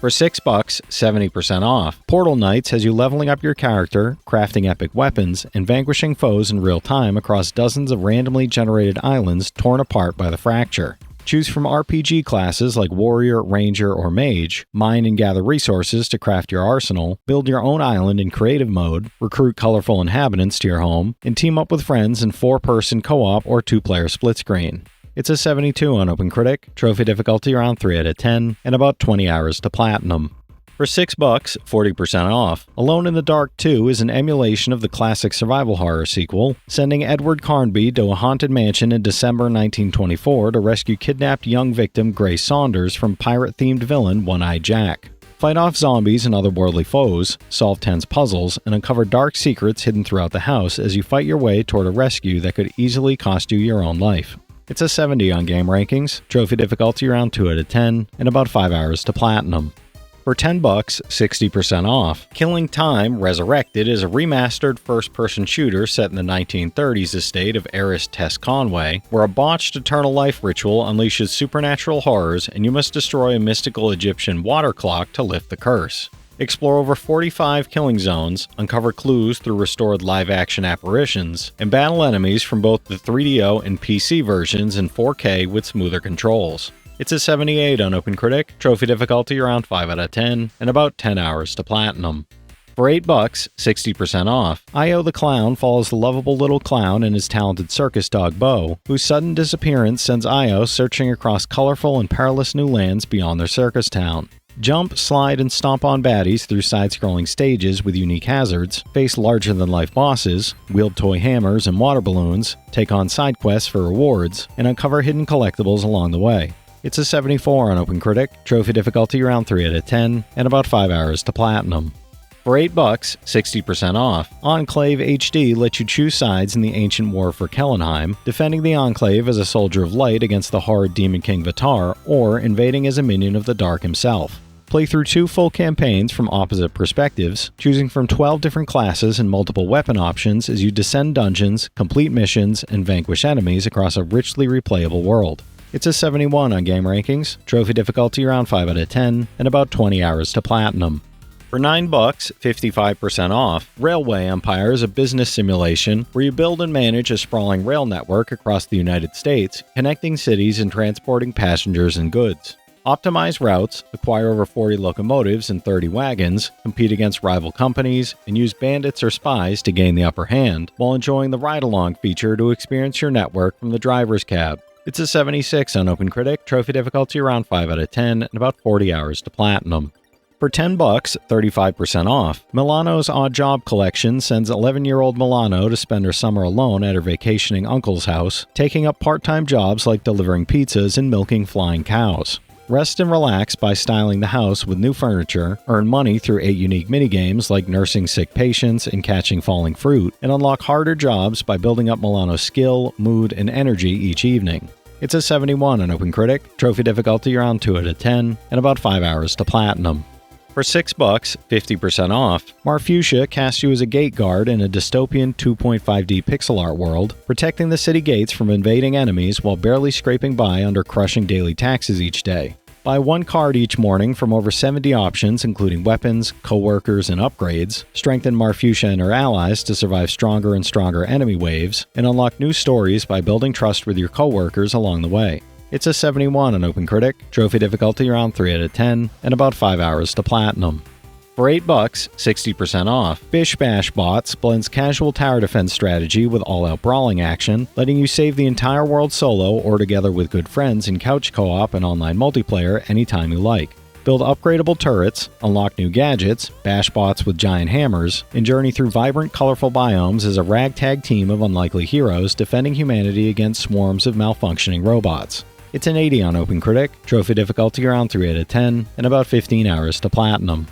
For $6, 70% off. Portal Knights has you leveling up your character, crafting epic weapons, and vanquishing foes in real time across dozens of randomly generated islands torn apart by the fracture. Choose from RPG classes like Warrior, Ranger, or Mage, mine and gather resources to craft your arsenal, build your own island in creative mode, recruit colorful inhabitants to your home, and team up with friends in 4-person co-op or 2-player split screen. It's a 72 on OpenCritic, trophy difficulty around 3 out of 10, and about 20 hours to platinum. For $6, 40% off. Alone in the Dark 2 is an emulation of the classic survival horror sequel, sending Edward Carnby to a haunted mansion in December 1924 to rescue kidnapped young victim Grace Saunders from pirate-themed villain One-Eyed Jack. Fight off zombies and otherworldly foes, solve tense puzzles, and uncover dark secrets hidden throughout the house as you fight your way toward a rescue that could easily cost you your own life. It's a 70 on game rankings, trophy difficulty around 2 out of 10, and about 5 hours to platinum. For $10, 60% off, Killing Time Resurrected is a remastered first-person shooter set in the 1930s estate of heiress Tess Conway, where a botched eternal life ritual unleashes supernatural horrors and you must destroy a mystical Egyptian water clock to lift the curse. Explore over 45 killing zones, uncover clues through restored live-action apparitions, and battle enemies from both the 3DO and PC versions in 4K with smoother controls. It's a 78 on OpenCritic, trophy difficulty around 5 out of 10, and about 10 hours to platinum. For $8, 60% off, Io the Clown follows the lovable little clown and his talented circus dog Bo, whose sudden disappearance sends Io searching across colorful and perilous new lands beyond their circus town. Jump, slide, and stomp on baddies through side-scrolling stages with unique hazards, face larger-than-life bosses, wield toy hammers and water balloons, take on side quests for rewards, and uncover hidden collectibles along the way. It's a 74 on OpenCritic, trophy difficulty around 3 out of 10, and about 5 hours to platinum. For $8, 60% off, Enclave HD lets you choose sides in the ancient war for Kellenheim, defending the Enclave as a soldier of light against the horrid Demon King Vatar, or invading as a minion of the Dark himself. Play through 2 full campaigns from opposite perspectives, choosing from 12 different classes and multiple weapon options as you descend dungeons, complete missions, and vanquish enemies across a richly replayable world. It's a 71 on game rankings, trophy difficulty around 5 out of 10, and about 20 hours to platinum. For $9, 55% off, Railway Empire is a business simulation where you build and manage a sprawling rail network across the United States, connecting cities and transporting passengers and goods. Optimize routes, acquire over 40 locomotives and 30 wagons, compete against rival companies, and use bandits or spies to gain the upper hand, while enjoying the ride-along feature to experience your network from the driver's cab. It's a 76 on OpenCritic, trophy difficulty around 5 out of 10, and about 40 hours to platinum. For $10, 35% off, Milano's Odd Job collection sends 11-year-old Milano to spend her summer alone at her vacationing uncle's house, taking up part-time jobs like delivering pizzas and milking flying cows. Rest and relax by styling the house with new furniture, earn money through 8 unique minigames like nursing sick patients and catching falling fruit, and unlock harder jobs by building up Milano's skill, mood, and energy each evening. It's a 71 on OpenCritic, trophy difficulty around 2 out of 10, and about 5 hours to platinum. For $6, 50% off, Marfusia casts you as a gate guard in a dystopian 2.5D pixel art world, protecting the city gates from invading enemies while barely scraping by under crushing daily taxes each day. Buy 1 card each morning from over 70 options including weapons, co-workers, and upgrades, strengthen Marfusia and her allies to survive stronger and stronger enemy waves, and unlock new stories by building trust with your co-workers along the way. It's a 71 on OpenCritic, trophy difficulty around 3 out of 10, and about 5 hours to platinum. For $8, 60% off, Bish Bash Bots blends casual tower defense strategy with all-out brawling action, letting you save the entire world solo or together with good friends in couch co-op and online multiplayer anytime you like. Build upgradable turrets, unlock new gadgets, bash bots with giant hammers, and journey through vibrant, colorful biomes as a ragtag team of unlikely heroes defending humanity against swarms of malfunctioning robots. It's an 80 on OpenCritic, trophy difficulty around 3 out of 10, and about 15 hours to platinum.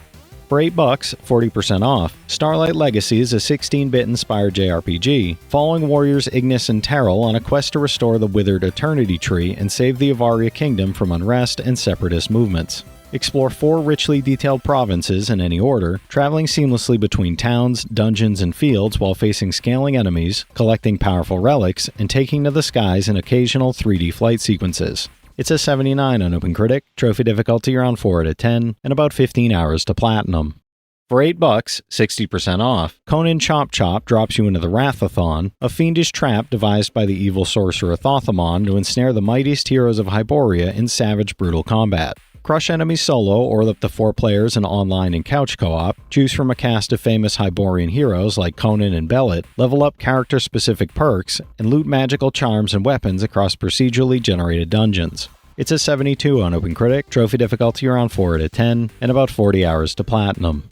For $8, 40% off, Starlight Legacy is a 16-bit inspired JRPG, following warriors Ignis and Terrell on a quest to restore the withered Eternity Tree and save the Avaria Kingdom from unrest and separatist movements. Explore 4 richly detailed provinces in any order, traveling seamlessly between towns, dungeons, and fields while facing scaling enemies, collecting powerful relics, and taking to the skies in occasional 3D flight sequences. It's a 79 on OpenCritic, trophy difficulty around 4 out of 10, and about 15 hours to platinum. For $8, 60% off, Conan Chop Chop drops you into the Wrathathon, a fiendish trap devised by the evil sorcerer Thothamon to ensnare the mightiest heroes of Hyboria in savage, brutal combat. Crush enemies solo or up to 4 players in online and couch co-op, choose from a cast of famous Hyborian heroes like Conan and Bellet, level up character-specific perks, and loot magical charms and weapons across procedurally generated dungeons. It's a 72 on OpenCritic, trophy difficulty around 4 out of 10, and about 40 hours to platinum.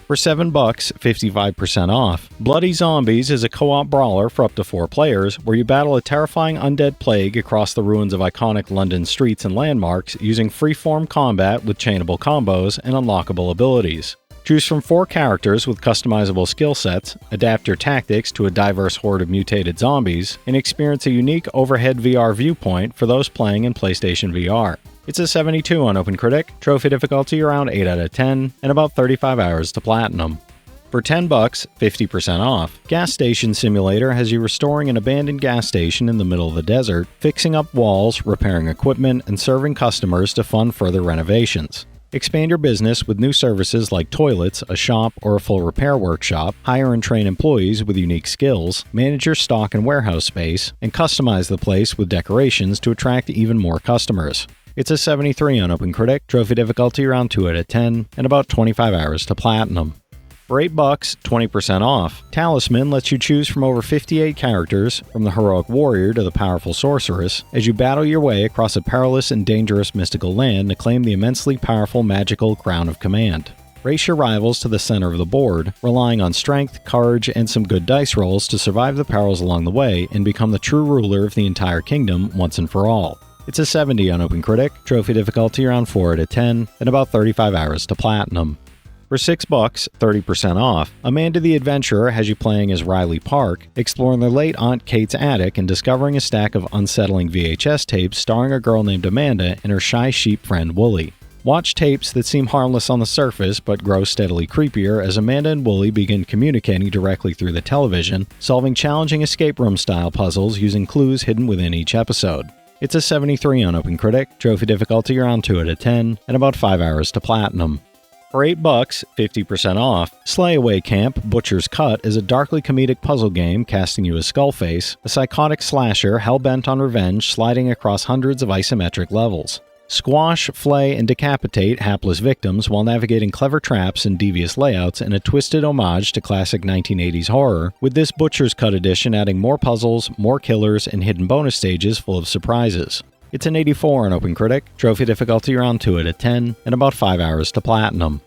For $7, 55% off, Bloody Zombies is a co-op brawler for up to 4 players, where you battle a terrifying undead plague across the ruins of iconic London streets and landmarks using free-form combat with chainable combos and unlockable abilities. Choose from 4 characters with customizable skill sets, adapt your tactics to a diverse horde of mutated zombies, and experience a unique overhead VR viewpoint for those playing in PlayStation VR. It's a 72 on OpenCritic, trophy difficulty around 8 out of 10, and about 35 hours to platinum. For $10, 50% off, Gas Station Simulator has you restoring an abandoned gas station in the middle of the desert, fixing up walls, repairing equipment, and serving customers to fund further renovations. Expand your business with new services like toilets, a shop, or a full repair workshop, hire and train employees with unique skills, manage your stock and warehouse space, and customize the place with decorations to attract even more customers. It's a 73 on OpenCritic, trophy difficulty around 2 out of 10, and about 25 hours to platinum. For $8, 20% off, Talisman lets you choose from over 58 characters, from the heroic warrior to the powerful sorceress, as you battle your way across a perilous and dangerous mystical land to claim the immensely powerful magical Crown of Command. Race your rivals to the center of the board, relying on strength, courage, and some good dice rolls to survive the perils along the way and become the true ruler of the entire kingdom once and for all. It's a 70 on OpenCritic, trophy difficulty around 4 out of 10, and about 35 hours to platinum. For $6, 30% off, Amanda the Adventurer has you playing as Riley Park, exploring their late Aunt Kate's attic and discovering a stack of unsettling VHS tapes starring a girl named Amanda and her shy sheep friend Wooly. Watch tapes that seem harmless on the surface but grow steadily creepier as Amanda and Wooly begin communicating directly through the television, solving challenging escape room-style puzzles using clues hidden within each episode. It's a 73 on OpenCritic, trophy difficulty around 2 out of 10, and about 5 hours to platinum. For $8, 50% off, Slayaway Camp Butcher's Cut is a darkly comedic puzzle game casting you as Skullface, a psychotic slasher hell-bent on revenge sliding across hundreds of isometric levels. Squash, flay, and decapitate hapless victims while navigating clever traps and devious layouts in a twisted homage to classic 1980s horror, with this Butcher's Cut edition adding more puzzles, more killers, and hidden bonus stages full of surprises. It's an 84 on OpenCritic, trophy difficulty around 2 out of 10, and about 5 hours to platinum.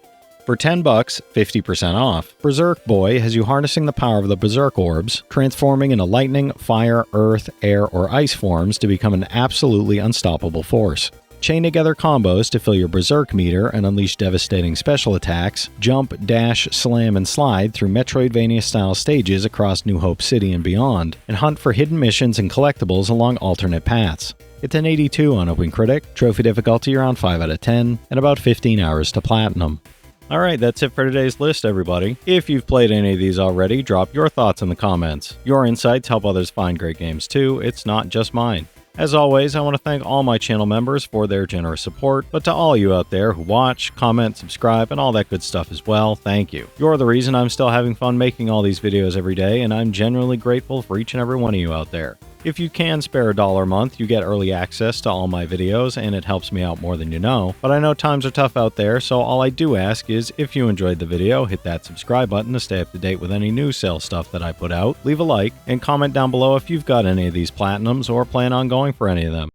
For $10, 50% off, Berserk Boy has you harnessing the power of the Berserk Orbs, transforming into lightning, fire, earth, air, or ice forms to become an absolutely unstoppable force. Chain together combos to fill your Berserk meter and unleash devastating special attacks, jump, dash, slam, and slide through Metroidvania-style stages across New Hope City and beyond, and hunt for hidden missions and collectibles along alternate paths. It's an 82 on OpenCritic, trophy difficulty around 5 out of 10, and about 15 hours to platinum. Alright, that's it for today's list, everybody. If you've played any of these already, drop your thoughts in the comments. Your insights help others find great games too, it's not just mine. As always, I want to thank all my channel members for their generous support, but to all you out there who watch, comment, subscribe, and all that good stuff as well, thank you. You're the reason I'm still having fun making all these videos every day, and I'm genuinely grateful for each and every one of you out there. If you can spare $1 a month, you get early access to all my videos, and it helps me out more than you know. But I know times are tough out there, so all I do ask is, if you enjoyed the video, hit that subscribe button to stay up to date with any new sale stuff that I put out, leave a like, and comment down below if you've got any of these platinums or plan on going for any of them.